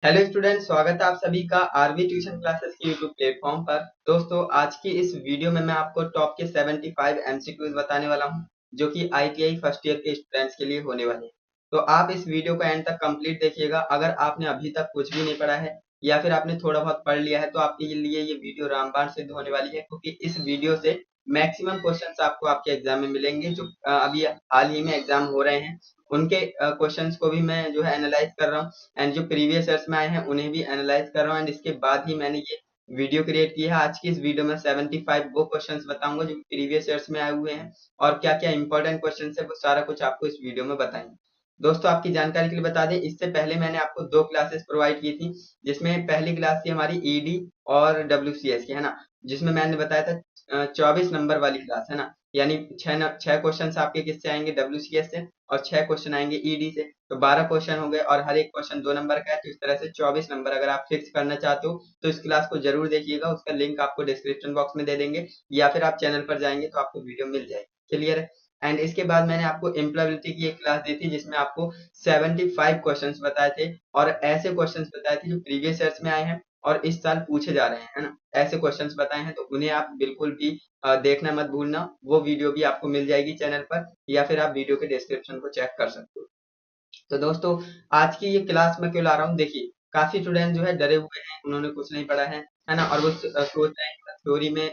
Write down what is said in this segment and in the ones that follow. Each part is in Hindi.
हेलो स्टूडेंट, स्वागत है आप सभी का आरवी ट्यूशन क्लासेस के यूट्यूब प्लेटफॉर्म पर। दोस्तों, आज की इस वीडियो में मैं आपको टॉप के 75 एमसीक्यूज बताने वाला हूं, जो कि आईटीआई फर्स्ट ईयर के स्टूडेंट्स के लिए होने वाले हैं। तो आप इस वीडियो को एंड तक कंप्लीट देखिएगा। अगर आपने अभी तक कुछ भी नहीं पढ़ा है या फिर आपने थोड़ा बहुत पढ़ लिया है तो आपके लिए ये वीडियो रामबाण सिद्ध होने वाली है, क्योंकि इस वीडियो से मैक्सिमम क्वेश्चंस आपको आपके एग्जाम में मिलेंगे। जो अभी हाल ही में एग्जाम हो रहे हैं उनके क्वेश्चंस को भी मैं जो है एनालाइज कर रहा हूँ, एंड जो प्रीवियस ईयर्स में आए हैं उन्हें भी एनालाइज कर रहा हूँ। एंड इसके बाद ही मैंने ये वीडियो क्रिएट की है। आज की इस वीडियो में 75 वो क्वेश्चंस बताऊंगा जो प्रीवियस ईयर्स में आए हुए हैं, और क्या क्या इंपॉर्टेंट क्वेश्चंस है वो सारा कुछ आपको इस वीडियो में बताएंगे। दोस्तों, आपकी जानकारी के लिए बता दें, इससे पहले मैंने आपको दो क्लासेस प्रोवाइड की थी, जिसमें पहली क्लास थी हमारी ईडी और डब्ल्यूसीएस की, है ना, जिसमें मैंने बताया था 24 नंबर वाली क्लास, है ना। यानी छह क्वेश्चन आपके किससे आएंगे, डब्ल्यूसीएस से, और 6 क्वेश्चन आएंगे ईडी से। तो 12 क्वेश्चन हो गए, और हर एक क्वेश्चन 2 नंबर का है। तो इस तरह से 24 नंबर अगर आप फिक्स करना चाहते हो तो इस क्लास को जरूर देखिएगा। उसका लिंक आपको डिस्क्रिप्शन बॉक्स में दे देंगे, या फिर आप चैनल पर जाएंगे तो आपको वीडियो मिल जाएगी। क्लियर है। एंड इसके बाद मैंने आपको एम्प्लॉयबिलिटी की एक क्लास दी थी, जिसमें आपको 75 क्वेश्चंस बताए थे, और ऐसे क्वेश्चंस बताए थे जो प्रीवियस ईयर्स में आए हैं और इस साल पूछे जा रहे हैं, है ना। ऐसे क्वेश्चंस बताए हैं, तो उन्हें आप बिल्कुल भी देखना मत भूलना। वो वीडियो भी आपको मिल जाएगी चैनल पर, या फिर आप वीडियो के डिस्क्रिप्शन को चेक कर सकते हो। तो दोस्तों, आज की ये क्लास मैं क्यों ला रहा हूँ, देखिए, काफी स्टूडेंट जो है डरे हुए हैं, उन्होंने कुछ नहीं पढ़ा है ना, और वो सोच रहे हैं थ्योरी में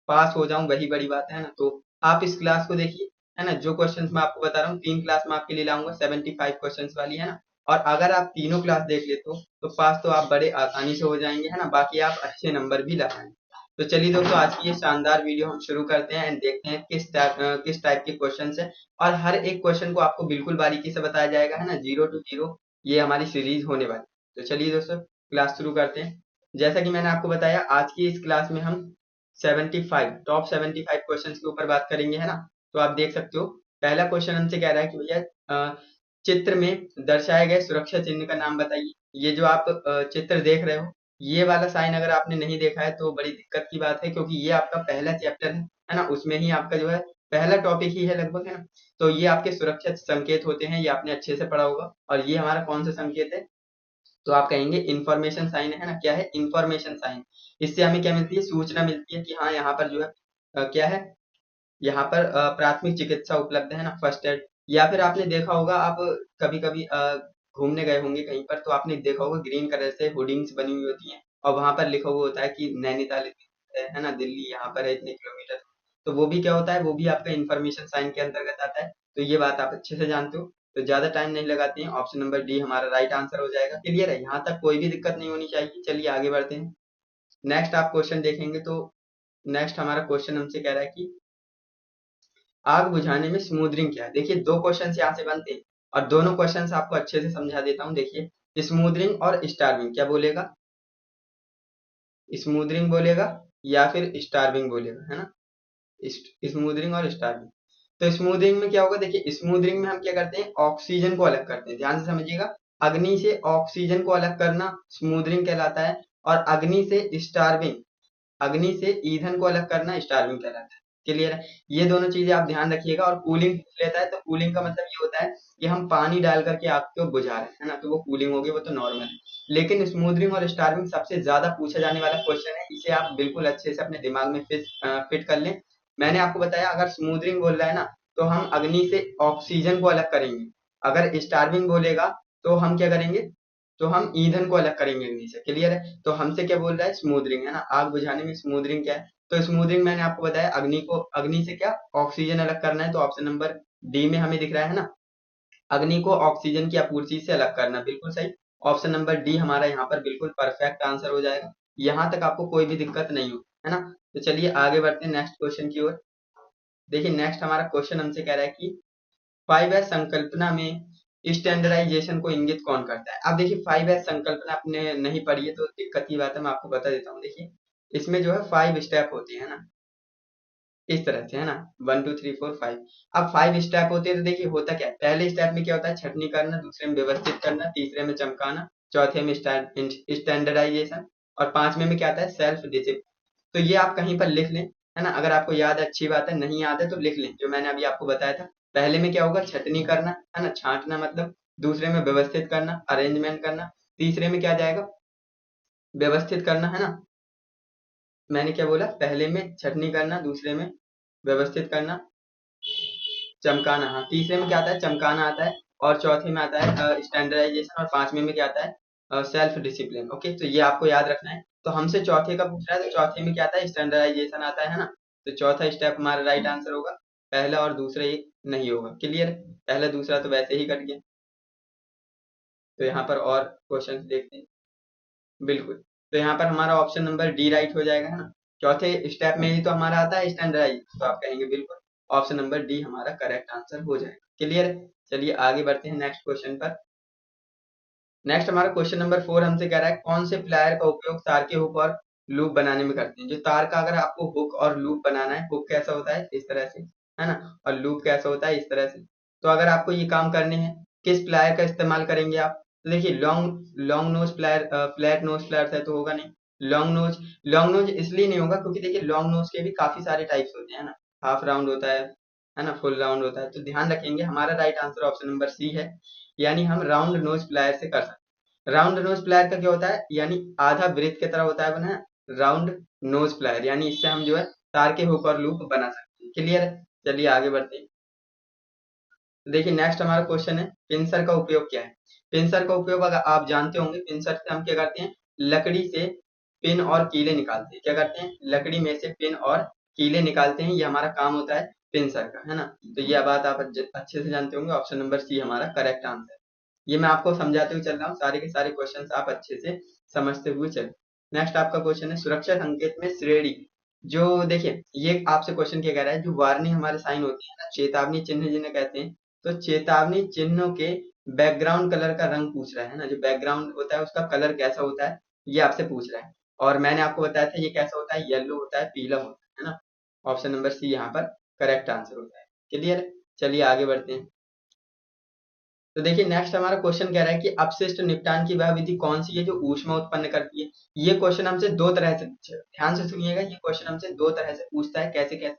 पास हो जाऊं वही बड़ी बात है ना। तो आप इस क्लास को देखिए, है ना। जो क्वेश्चंस मैं आपको बता रहा हूँ, 3 क्लास में आपके लिए लाऊंगा 75 क्वेश्चंस वाली, है ना। और अगर आप तीनों क्लास देख लेते हो तो पास तो आप बड़े आसानी से हो जाएंगे, है ना। बाकी आप अच्छे नंबर भी ला पाएंगे। तो चलिए दोस्तों, आज की ये शानदार वीडियो हम शुरू करते हैं, एंड देखते हैं किस टाइप के क्वेश्चन है। और हर एक क्वेश्चन को आपको बिल्कुल बारीकी से बताया जाएगा, है ना, 0 to 0। ये हमारी सीरीज होने वाली है। तो चलिए दोस्तों, क्लास शुरू करते हैं। जैसा कि मैंने आपको बताया, आज की इस क्लास में हम 75 टॉप 75 क्वेश्चंस के ऊपर बात करेंगे, है ना। तो आप देख सकते हो, पहला क्वेश्चन हमसे कह रहा है कि भैया चित्र में दर्शाए गए सुरक्षा चिन्ह का नाम बताइए। ये जो आप चित्र देख रहे हो, ये वाला साइन अगर आपने नहीं देखा है तो बड़ी दिक्कत की बात है, क्योंकि ये आपका पहला चैप्टर है ना। उसमें ही आपका जो है पहला टॉपिक ही है लगभग, है ना। तो ये आपके सुरक्षित संकेत होते हैं, ये आपने अच्छे से पढ़ा होगा। और ये हमारा कौन सा संकेत है, तो आप कहेंगे इंफॉर्मेशन साइन, है ना। क्या है इंफॉर्मेशन साइन? इससे हमें क्या मिलती है, सूचना मिलती है कि हाँ, यहाँ पर जो है क्या है, यहाँ पर प्राथमिक चिकित्सा उपलब्ध है ना, फर्स्ट एड। या फिर आपने देखा होगा, आप कभी कभी घूमने गए होंगे कहीं पर, तो आपने देखा होगा ग्रीन कलर से होर्डिंग्स बनी हुई होती हैं, और वहां पर लिखा हुआ होता है कि नैनीताल है ना, दिल्ली यहाँ पर है इतने किलोमीटर। तो वो भी क्या होता है, वो भी आपका इंफॉर्मेशन साइन के अंतर्गत आता है। तो ये बात आप अच्छे से जानते हो। तो ज्यादा टाइम नहीं लगाते हैं, ऑप्शन नंबर डी हमारा राइट आंसर हो जाएगा। क्लियर है, यहाँ तक कोई भी दिक्कत नहीं होनी चाहिए। चलिए आगे बढ़ते हैं। नेक्स्ट आप क्वेश्चन देखेंगे तो नेक्स्ट हमारा क्वेश्चन हमसे कह रहा है कि आग बुझाने में स्मूदरिंग क्या है। देखिए, दो क्वेश्चन यहाँ से बनते हैं, और दोनों क्वेश्चन आपको अच्छे से समझा देता हूँ। देखिए, स्मूदरिंग और स्टार्विंग क्या बोलेगा, स्मूदरिंग बोलेगा या फिर स्टार्विंग बोलेगा, है ना। स्मूदरिंग और स्टार्विंग। तो स्मूदरिंग में क्या होगा, देखिए स्मूदरिंग में हम क्या करते हैं, ऑक्सीजन को अलग करते हैं। ध्यान से समझिएगा, अग्नि से ऑक्सीजन को अलग करना स्मूदरिंग कहलाता है, और अग्नि से स्टार्विंग, अग्नि से ईंधन को अलग करना स्टार्विंग कहलाता है। क्लियर है। ये दोनों चीजें आप ध्यान रखिएगा। और कूलिंग पूछ लेता है, तो कूलिंग का मतलब ये होता है कि हम पानी डाल करके आग को बुझा रहे हैं, है ना, तो वो कूलिंग होगी, वो तो नॉर्मल है। लेकिन स्मूदरिंग और स्टार्विंग सबसे ज्यादा पूछा जाने वाला क्वेश्चन है, इसे आप बिल्कुल अच्छे से अपने दिमाग में फिट कर लें। मैंने आपको बताया, अगर स्मूदरिंग बोल रहा है ना, तो हम अग्नि से ऑक्सीजन को अलग करेंगे। अगर स्टार्विंग बोलेगा तो हम क्या करेंगे, तो हम ईंधन को अलग करेंगे अग्नि से। क्लियर है। तो हमसे क्या बोल रहा है, स्मूदरिंग, है ना। आग बुझाने में स्मूदरिंग क्या है, तो स्मूदरिंग मैंने आपको बताया, अग्नि से क्या ऑक्सीजन अलग करना है। तो ऑप्शन नंबर डी में हमें दिख रहा है ना, अग्नि को ऑक्सीजन की आपूर्ति से अलग करना, बिल्कुल सही। ऑप्शन नंबर डी हमारा यहाँ पर बिल्कुल परफेक्ट आंसर हो जाएगा। यहाँ तक आपको कोई भी दिक्कत नहीं हो, है ना। तो चलिए आगे बढ़ते हैं नेक्स्ट क्वेश्चन की ओर। देखिए, नेक्स्ट हमारा क्वेश्चन हमसे कह रहा है कि 5S संकल्पना में स्टैंडर्डाइजेशन को इंगित कौन करता है। अब देखिए, 5S संकल्पना आपने नहीं पढ़ी है तो दिक्कत की बात है, मैं आपको बता देता हूँ। देखिए, इसमें जो है 5 स्टेप होते हैं ना, इस तरह से, है ना, 1 2 3 4 5। अब 5 स्टेप होते हैं, तो देखिए होता क्या है, पहले स्टेप में क्या होता है, छटनी करना, दूसरे में व्यवस्थित करना, तीसरे में चमकाना, चौथे में स्टैंडर्डाइजेशन, और पांचवे में क्या आता है, सेल्फ डिसिप्लिन। तो ये आप कहीं पर लिख लें, है ना। अगर आपको याद है अच्छी बात है, नहीं याद है तो लिख लें, जो मैंने अभी आपको बताया था। पहले में क्या होगा, छटनी करना, है ना, छांटना मतलब। दूसरे में व्यवस्थित करना, अरेंजमेंट करना। तीसरे में क्या जाएगा, व्यवस्थित करना, है ना। मैंने क्या बोला, पहले में छटनी करना, दूसरे में व्यवस्थित करना, चमकाना। हाँ, तीसरे में क्या आता है, चमकाना आता है, और चौथे में आता है स्टैंडर्डाइजेशन, और पांचवें में क्या आता है, सेल्फ डिसिप्लिन। ओके, तो ये आपको याद रखना है। तो हमसे चौथे का पूछ रहा है, तो चौथे में क्या आता है, स्टैंडर्डाइजेशन आता है ना। तो चौथा स्टेप हमारा राइट आंसर होगा, पहला और दूसरा ये नहीं होगा। क्लियर, पहला दूसरा तो वैसे ही कट गया। तो यहाँ पर और क्वेश्चन देखते हैं। बिल्कुल, तो यहाँ पर हमारा ऑप्शन नंबर डी राइट हो जाएगा, है ना। चौथे स्टेप में ही तो हमारा आता है स्टैंडर्डाइज, तो आप कहेंगे बिल्कुल ऑप्शन नंबर डी हमारा करेक्ट आंसर हो जाएगा। क्लियर है, चलिए आगे बढ़ते हैं नेक्स्ट क्वेश्चन पर। नेक्स्ट हमारा क्वेश्चन नंबर 4 हमसे कह रहा है, कौन से प्लायर का उपयोग तार के हुक और लूप बनाने में करते हैं। जो तार का अगर आपको हुक और लूप बनाना है, हुक कैसा होता है, इस तरह से, है ना, और लूप कैसा होता है, इस तरह से। तो अगर आपको ये काम करने हैं, किस प्लायर का इस्तेमाल करेंगे आप। तो देखिए, long long nose plier, flat knows plier है तो होगा नहीं। लॉन्ग नोज इसलिए नहीं होगा क्योंकि देखिए लॉन्ग नोज के भी काफी सारे टाइप्स होते हैं ना। हाफ राउंड होता है ना, फुल राउंड होता है। तो ध्यान रखेंगे, हमारा right answer option number C है, यानी हम राउंड नोज प्लायर से कर सकते हैं। राउंड नोज प्लायर का क्या होता है, यानी आधा वृत्त की तरह होता है बना, राउंड नोज प्लायर, यानी इससे हम जो है तार के हुक और लूप बना सकते हैं। क्लियर है, चलिए आगे बढ़ते हैं। तो देखिए नेक्स्ट हमारा क्वेश्चन है, पिंसर का उपयोग क्या है। पिंसर का उपयोग अगर आप जानते होंगे, पिंसर से हम क्या करते हैं, लकड़ी से पिन और कीले निकालते हैं। क्या करते हैं, लकड़ी में से पिन और कीले निकालते हैं, ये हमारा काम होता है पिंसर का, है ना। तो यह बात आप अच्छे से जानते होंगे, ऑप्शन नंबर सी हमारा करेक्ट आंसर। ये मैं आपको समझाते हुए चल रहा हूँ, सारे के सारे क्वेश्चन आप अच्छे से समझते हुए चले। नेक्स्ट आपका क्वेश्चन है, सुरक्षा संकेत में श्रेणी। जो देखिए, ये आपसे क्वेश्चन क्या कह रहा है, जो वार्निंग हमारे साइन होती है ना, चेतावनी चिन्ह जिन्हें कहते हैं, तो चेतावनी चिन्हों के बैकग्राउंड कलर का रंग पूछ रहा है ना। जो बैकग्राउंड होता है उसका कलर कैसा होता है, ये आपसे पूछ रहा है। और मैंने आपको बताया था ये कैसा होता है, येलो होता है, पीला होता है ना। ऑप्शन नंबर सी यहाँ पर करेक्ट आंसर होता है। क्लियर, चलिए आगे बढ़ते हैं। तो देखिए नेक्स्ट हमारा क्वेश्चन कह रहा है कि अपशिष्ट निपटान की वह विधि कौन सी है जो ऊष्मा उत्पन्न करती है। ये क्वेश्चन हमसे दो तरह से पूछे, ध्यान से सुनिएगा, ये क्वेश्चन हमसे दो तरह से पूछता है। कैसे कैसे,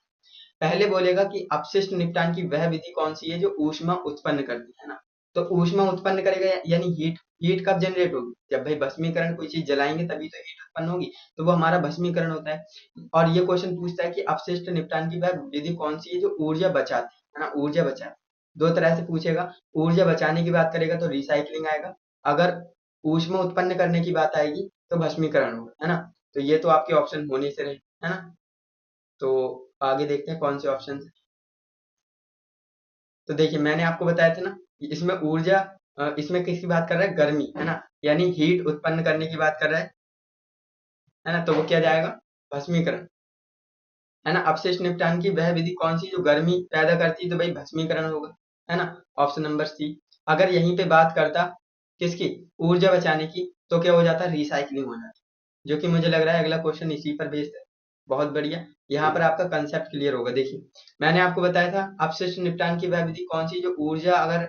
पहले बोलेगा कि अपशिष्ट निपटान की वह विधि कौन सी है जो ऊष्मा उत्पन्न करती है ना। तो ऊष्मा उत्पन्न करेगा यानी हीट, हीट कब जनरेट होगी, जब भाई भस्मीकरण, कोई चीज जलाएंगे तभी तो हीट उत्पन्न होगी, तो वो हमारा भस्मीकरण होता है। और ये क्वेश्चन पूछता है कि अपशिष्ट निपटान की वह विधि कौन सी है जो ऊर्जा बचाती है ना, ऊर्जा बचाती। दो तरह से पूछेगा, ऊर्जा बचाने की बात करेगा तो रिसाइकलिंग आएगा, अगर ऊष्मा उत्पन्न करने की बात आएगी तो भस्मीकरण होगा, है ना। तो ये तो आपके ऑप्शन होने से रहे, है ना। तो आगे देखते हैं कौन से ऑप्शन। तो देखिए मैंने आपको बताया था ना, इसमें ऊर्जा, इसमें किसकी बात कर रहा है, गर्मी, है ना, यानी हीट उत्पन्न करने की बात कर रहा है ना। तो वो क्या जाएगा, भस्मीकरण, है ना। अपशिष्ट निपटान की वह विधि कौन सी जो गर्मी पैदा करती है, तो भाई भस्मीकरण होगा, है ना, ऑप्शन नंबर सी। अगर यहीं पे बात करता किसकी, ऊर्जा बचाने की, तो क्या हो जाता, रिसाइकलिंग हो जाता, जो कि मुझे लग रहा है अगला क्वेश्चन इसी पर बेस्ड है। बहुत बढ़िया, यहाँ पर आपका कंसेप्ट क्लियर होगा। देखिए मैंने आपको बताया था अपशिष्ट निपटान की वह विधि कौन सी जो ऊर्जा अगर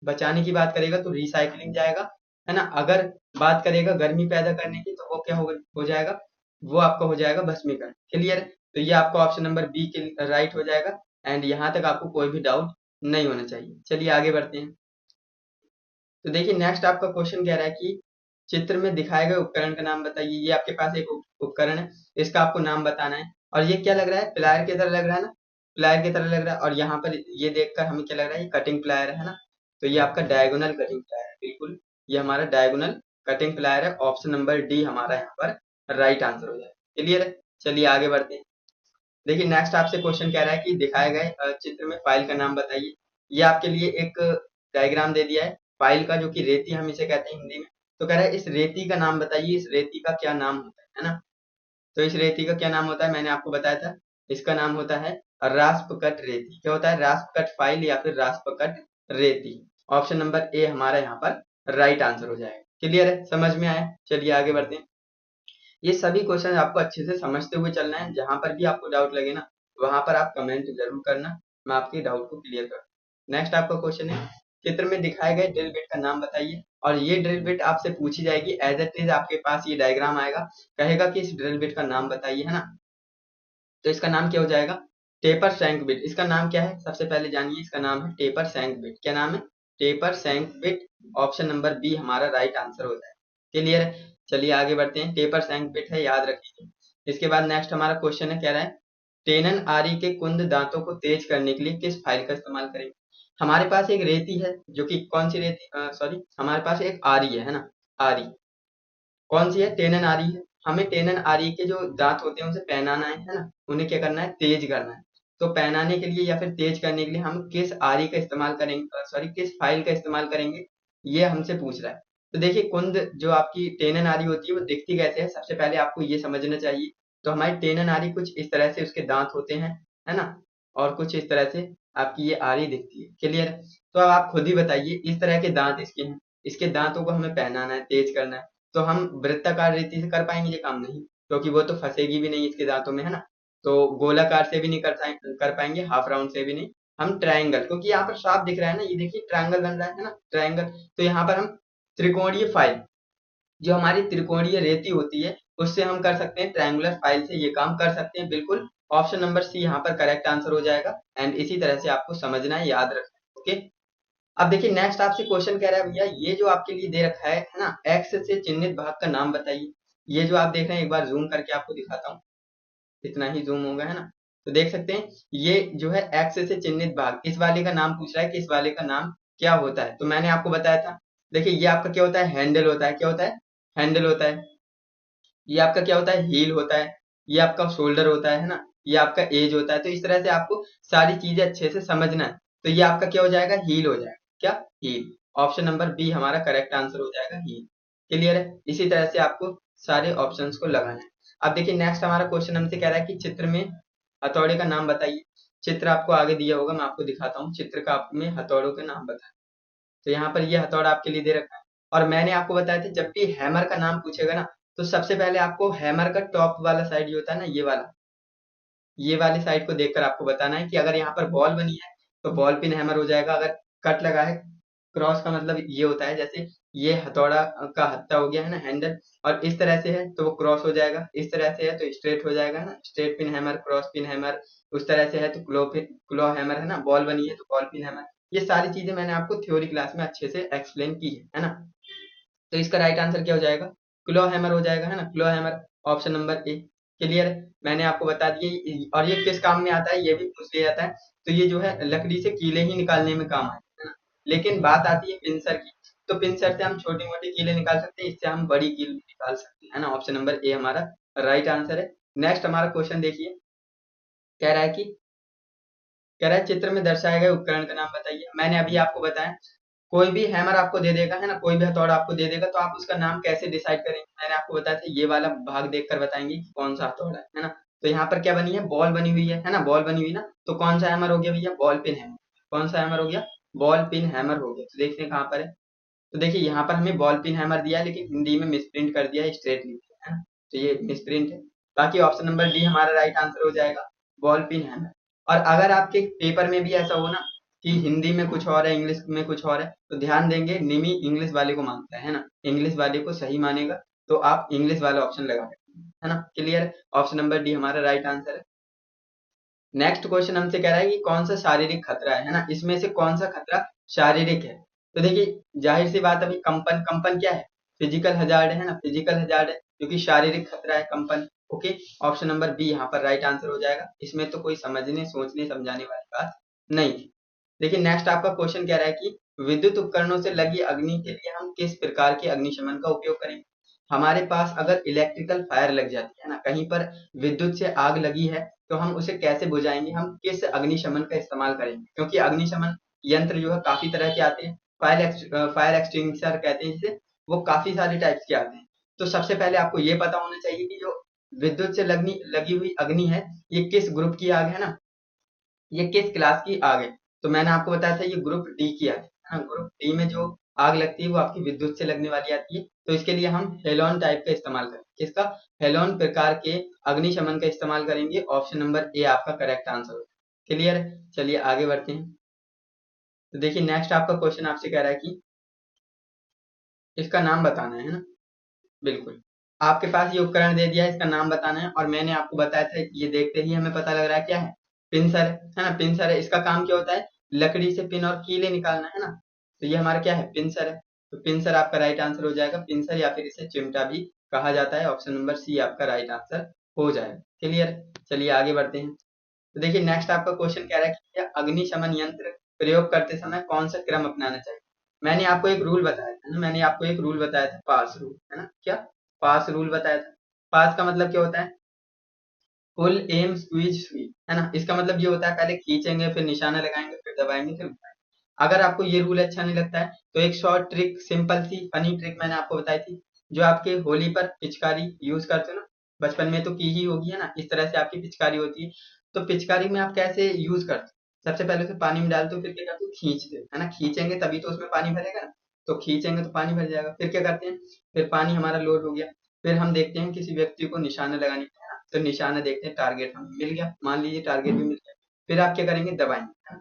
बचाने की बात करेगा तो रिसाइकलिंग जाएगा, है ना। अगर बात करेगा गर्मी पैदा करने की तो वो क्या हो जाएगा, वो आपका हो जाएगा भस्मीकरण। क्लियर, तो ये आपका ऑप्शन नंबर बी के राइट हो जाएगा। एंड यहाँ तक आपको कोई भी डाउट नहीं होना चाहिए। चलिए आगे बढ़ते हैं। तो देखिए नेक्स्ट आपका क्वेश्चन कह रहा है कि चित्र में दिखाए गए उपकरण का नाम बताइए। ये आपके पास एक उपकरण है, इसका आपको नाम बताना है। और ये क्या लग रहा है, प्लायर की तरह लग रहा है ना, प्लायर की तरह लग रहा है। और यहाँ पर ये देखकर हमें क्या लग रहा है, ये कटिंग प्लायर है ना। तो ये आपका डायगोनल कटिंग प्लायर है, बिल्कुल ये हमारा डायगोनल कटिंग प्लायर है। ऑप्शन नंबर डी हमारा यहाँ पर राइट आंसर हो जाए। क्लियर है, चलिए आगे बढ़ते हैं। देखिए नेक्स्ट आपसे क्वेश्चन कह रहा है कि दिखाए गए चित्र में फाइल का नाम बताइए। ये आपके लिए एक डायग्राम दे दिया है फाइल का, जो कि रेती हम इसे कहते हैं हिंदी में। तो कह रहा है इस रेती का नाम बताइए, इस रेती का क्या नाम होता है ना। तो इस रेती का क्या नाम होता है, मैंने आपको बताया था, इसका नाम होता है रास्पकट रेती। क्या होता है, रास्पकट फाइल या फिर रास्पकट रेती। ऑप्शन नंबर ए हमारा यहाँ पर राइट आंसर हो जाएगा। क्लियर है, समझ में आया, चलिए आगे बढ़ते हैं। ये सभी क्वेश्चन आपको अच्छे से समझते हुए चलना है। जहां पर भी आपको डाउट लगे ना, वहां पर आप कमेंट जरूर करना, मैं आपके डाउट को क्लियर कर। नेक्स्ट आपका क्वेश्चन है, चित्र में दिखाए गए ड्रिल बिट का नाम बताइए। और ये ड्रिल बिट आपसे पूछी जाएगी, एज इट इज आपके पास ये डायग्राम आएगा, कहेगा कि इस ड्रिल बिट का नाम बताइए, है ना। तो इसका नाम क्या हो जाएगा, टेपर सैंक बिट। इसका नाम क्या है, सबसे पहले जानिए, इसका नाम है टेपर सैंक बिट। क्या नाम है, taper shank bit. Option number b हमारा राइट आंसर हो जाएगा। क्लियर है। चलिए आगे बढ़ते हैं। टेपर सैंक बिट है, याद रखिए। इसके बाद नेक्स्ट हमारा क्वेश्चन है, कह रहा है टेनन आरी के कुंद दांतों को तेज करने के लिए किस फाइल का इस्तेमाल करेंगे। हमारे पास एक रेती है, जो कि कौन सी रेती, सॉरी, हमारे पास एक आरी है ना, आरी। कौन सी है, टेनन आरी है। हमें टेनन आरी के जो दांत होते हैं उसे पहनाना है ना, उन्हें क्या करना है, तेज करना है। तो पहनाने के लिए या फिर तेज करने के लिए हम किस आरी का इस्तेमाल करेंगे, सॉरी किस फाइल का इस्तेमाल करेंगे, ये हमसे पूछ रहा है। तो देखिए कुंद जो आपकी टेनन आरी होती है वो दिखती कैसे है, सबसे पहले आपको ये समझना चाहिए। तो हमारी टेनन आरी कुछ इस तरह से उसके दांत होते हैं, है ना, और कुछ इस तरह से आपकी ये आरी दिखती है। क्लियर है। तो अब आप खुद ही बताइए, इस तरह के दांत इसके हैं, इसके दांतों को हमें पहनाना है, तेज करना है। तो हम वृत्ताकार रीति से कर पाएंगे ये काम? नहीं, क्योंकि वो तो फंसेगी भी नहीं इसके दांतों में, है ना। तो गोलाकार से भी नहीं कर पाएंगे, हाफ राउंड से भी नहीं। हम ट्रायंगल, क्योंकि यहाँ पर साफ दिख रहा है ना, ये देखिए ट्रायंगल बन रहा है ना, ट्रायंगल। तो यहाँ पर हम त्रिकोणीय फाइल, जो हमारी त्रिकोणीय रेती होती है, उससे हम कर सकते हैं, ट्रायंगुलर फाइल से ये काम कर सकते हैं, बिल्कुल। ऑप्शन नंबर सी यहाँ पर करेक्ट आंसर हो जाएगा। एंड इसी तरह से आपको समझना है, याद रखना है। ओके। अब देखिए नेक्स्ट आपसे क्वेश्चन कह रहा है, भैया ये जो आपके लिए दे रखा है ना, एक्स से चिन्हित भाग का नाम बताइए। ये जो आप देख रहे हैं, एक बार जूम करके आपको दिखाता हूँ, इतना ही जूम होगा, है ना। तो देख सकते हैं ये जो है एक्स से चिन्हित भाग, इस वाले का नाम पूछ रहा है कि इस वाले का नाम क्या होता है। तो मैंने आपको बताया था, देखिए ये आपका क्या होता है, हैंडल होता है। क्या होता है, हैंडल होता है। ये आपका क्या होता है, हील होता है। ये आपका शोल्डर होता है ना। ये आपका एज होता है। तो इस तरह से आपको सारी चीजें अच्छे से समझना है। तो ये आपका क्या हो जाएगा, हील हो जाएगा। क्या, हील। ऑप्शन नंबर बी हमारा करेक्ट आंसर हो जाएगा, हील। क्लियर है। इसी तरह से आपको सारे ऑप्शंस को लगाना है। अब देखिए नेक्स्ट हमारा क्वेश्चन हमसे कह रहा है कि चित्र में हथौड़े का नाम बताइए। चित्र आपको आगे दिया होगा, मैं आपको दिखाता हूँ। चित्र का आप में हथौड़ों के नाम बताएं। तो यहाँ पर ये हथौड़ा आपके लिए दे रखा है। और मैंने आपको बताया था, जब भी हैमर का नाम पूछेगा ना, तो सबसे पहले आपको हैमर का टॉप वाला साइड जो होता है ना, ये वाला, ये वाली साइड को देखकर आपको बताना है कि अगर यहाँ पर बॉल बनी है तो बॉल पिन हैमर हो जाएगा। अगर कट लगा है, क्रॉस का मतलब ये होता है, जैसे ये हथौड़ा का हत्था हो गया है ना, हैंडल, और इस तरह से है तो वो क्रॉस हो जाएगा, इस तरह से है तो स्ट्रेट हो जाएगा, है ना, straight pin hammer, cross pin hammer. उस तरह से है तो क्लो हैमर, है ना, बॉल बनी है तो बॉल पिन हैमर। ये सारी चीजें मैंने आपको थ्योरी क्लास में अच्छे से एक्सप्लेन की है ना। तो इसका राइट आंसर क्या हो जाएगा, क्लो हैमर हो जाएगा, है ना, claw hammer. Option number a. Clear है। मैंने आपको बता दिया। और ये किस काम में आता है, ये भी पूछ लिया जाता है। तो ये जो है लकड़ी से कीले ही निकालने में काम आता है ना। लेकिन बात आती है पिंसर की। तो पिंसर से हम छोटी मोटी कीले निकाल सकते हैं, इससे हम बड़ी कील भी निकाल सकते हैं, है ना। ऑप्शन नंबर ए हमारा राइट आंसर है। नेक्स्ट हमारा क्वेश्चन देखिए, कह रहा है कि, कह रहा है चित्र में दर्शाए गए उपकरण का नाम बताइए। मैंने अभी आपको बताया, कोई भी हैमर आपको दे देगा, है ना, कोई भी हथौड़ा आपको दे देगा, तो आप उसका नाम कैसे डिसाइड करेंगे। मैंने आपको बताया था, ये वाला भाग देखकर बताएंगे कि कौन सा हथौड़ा है ना। तो यहाँ पर क्या बनी है, बॉल बनी हुई है ना, बॉल बनी हुई ना। तो कौन सा हैमर हो गया भैया, बॉल पिन हैमर। कौन सा हैमर हो गया, बॉल पिन हैमर हो गया। तो देखते हैं कहाँ पर है। तो देखिए यहाँ पर हमें बॉल पिन हैमर दिया है, लेकिन हिंदी में मिसप्रिंट कर दिया है, स्ट्रेट लिख दिया है ना। तो ये मिसप्रिंट है। बाकी ऑप्शन नंबर डी हमारा राइट आंसर हो जाएगा, बॉल पिन हैमर। और अगर आपके पेपर में भी ऐसा हो ना कि हिंदी में कुछ और है, इंग्लिश में कुछ और है, तो ध्यान देंगे, निमी इंग्लिश वाले को मानता है ना, इंग्लिश वाले को सही मानेगा। तो आप इंग्लिश वाला ऑप्शन लगा सकते हैं, है ना। क्लियर। ऑप्शन नंबर डी हमारा राइट आंसर है। नेक्स्ट क्वेश्चन हमसे कह रहा है कि कौन सा शारीरिक खतरा है ना, इसमें से कौन सा खतरा शारीरिक है। तो देखिए जाहिर सी बात है, अभी कंपन, कंपन क्या है, फिजिकल हजार्ड है ना, फिजिकल हजार्ड है, क्योंकि शारीरिक खतरा है कंपन। ओके। ऑप्शन नंबर बी यहाँ पर राइट आंसर हो जाएगा। इसमें तो कोई समझने सोचने समझाने वाली बात नहीं थी। देखिए नेक्स्ट आपका क्वेश्चन कह रहा है कि विद्युत उपकरणों से लगी अग्नि के लिए हम किस प्रकार के अग्निशमन का उपयोग करेंगे। हमारे पास अगर इलेक्ट्रिकल फायर लग जाती है ना, कहीं पर विद्युत से आग लगी है, तो हम उसे कैसे बुझाएंगे, हम किस अग्निशमन का इस्तेमाल करेंगे। क्योंकि अग्निशमन यंत्र जो है काफी तरह के आते हैं। फायर एक्सटिंग्विशर कहते हैं जिसे, वो काफी सारे टाइप्स के आते हैं। तो सबसे पहले आपको ये पता होना चाहिए कि जो विद्युत से लगनी लगी हुई अग्नि है, ये किस ग्रुप की आग है ना, ये किस क्लास की आग है। तो मैंने आपको बताया था ये ग्रुप डी की आग है। हाँ, ग्रुप डी में जो आग लगती है वो आपकी विद्युत से लगने वाली आती है। तो इसके लिए हम हेलोन टाइप का इस्तेमाल करेंगे, किसका, हेलोन प्रकार के अग्निशमन का इस्तेमाल करेंगे। ऑप्शन नंबर ए आपका करेक्ट आंसर होगा। क्लियर है। चलिए आगे बढ़ते हैं। तो देखिए नेक्स्ट आपका क्वेश्चन आपसे कह रहा है कि इसका नाम बताना है ना, बिल्कुल। आपके पास ये उपकरण दे दिया है, इसका नाम बताना है। और मैंने आपको बताया था, ये देखते ही हमें पता लग रहा है क्या है, पिंसर है ना, पिंसर है। इसका काम क्या होता है, लकड़ी से पिन और कीले निकालना, है ना। तो ये हमारा क्या है, पिंसर है। तो पिंसर आपका राइट आंसर हो जाएगा, पिंसर या फिर इसे चिमटा भी कहा जाता है। ऑप्शन नंबर सी आपका राइट आंसर हो जाएगा। क्लियर? चलिए आगे बढ़ते हैं। तो देखिए नेक्स्ट आपका क्वेश्चन कह रहा है कि अग्निशमन यंत्र प्रयोग करते समय कौन सा क्रम अपनाना चाहिए। मैंने आपको एक रूल बताया था ना, मैंने आपको एक रूल बताया था, पास रूल, है ना? क्या पास रूल बताया था? पास का मतलब क्या होता है? पुल एम स्क्वीज स्वीप, है ना? इसका मतलब ये होता है पहले खींचेंगे, फिर निशाना लगाएंगे, फिर दबाएंगे, फिर उठाएंगे। अगर आपको ये रूल अच्छा नहीं लगता है तो एक शॉर्ट ट्रिक, सिंपल सी फनी ट्रिक मैंने आपको बताई थी, जो आपके होली पर पिचकारी यूज करते हो ना, बचपन में तो की ही होगी, है ना? इस तरह से आपकी पिचकारी होती है। तो पिचकारी में आप कैसे यूज करते हो? सबसे पहले तो पानी में डालते हो, फिर क्या करते हो? खींचते हो, है ना? खींचेंगे तभी तो उसमें पानी भरेगा ना, तो खींचेंगे तो पानी भर जाएगा। फिर क्या करते हैं? फिर पानी हमारा लोड हो गया, फिर हम देखते हैं किसी व्यक्ति को निशाना लगाने का, है ना? तो निशाना देखते हैं, टारगेट हमें मिल गया, मान लीजिए टारगेट भी मिल गया। फिर आप क्या करेंगे? दबाएंगे, है ना?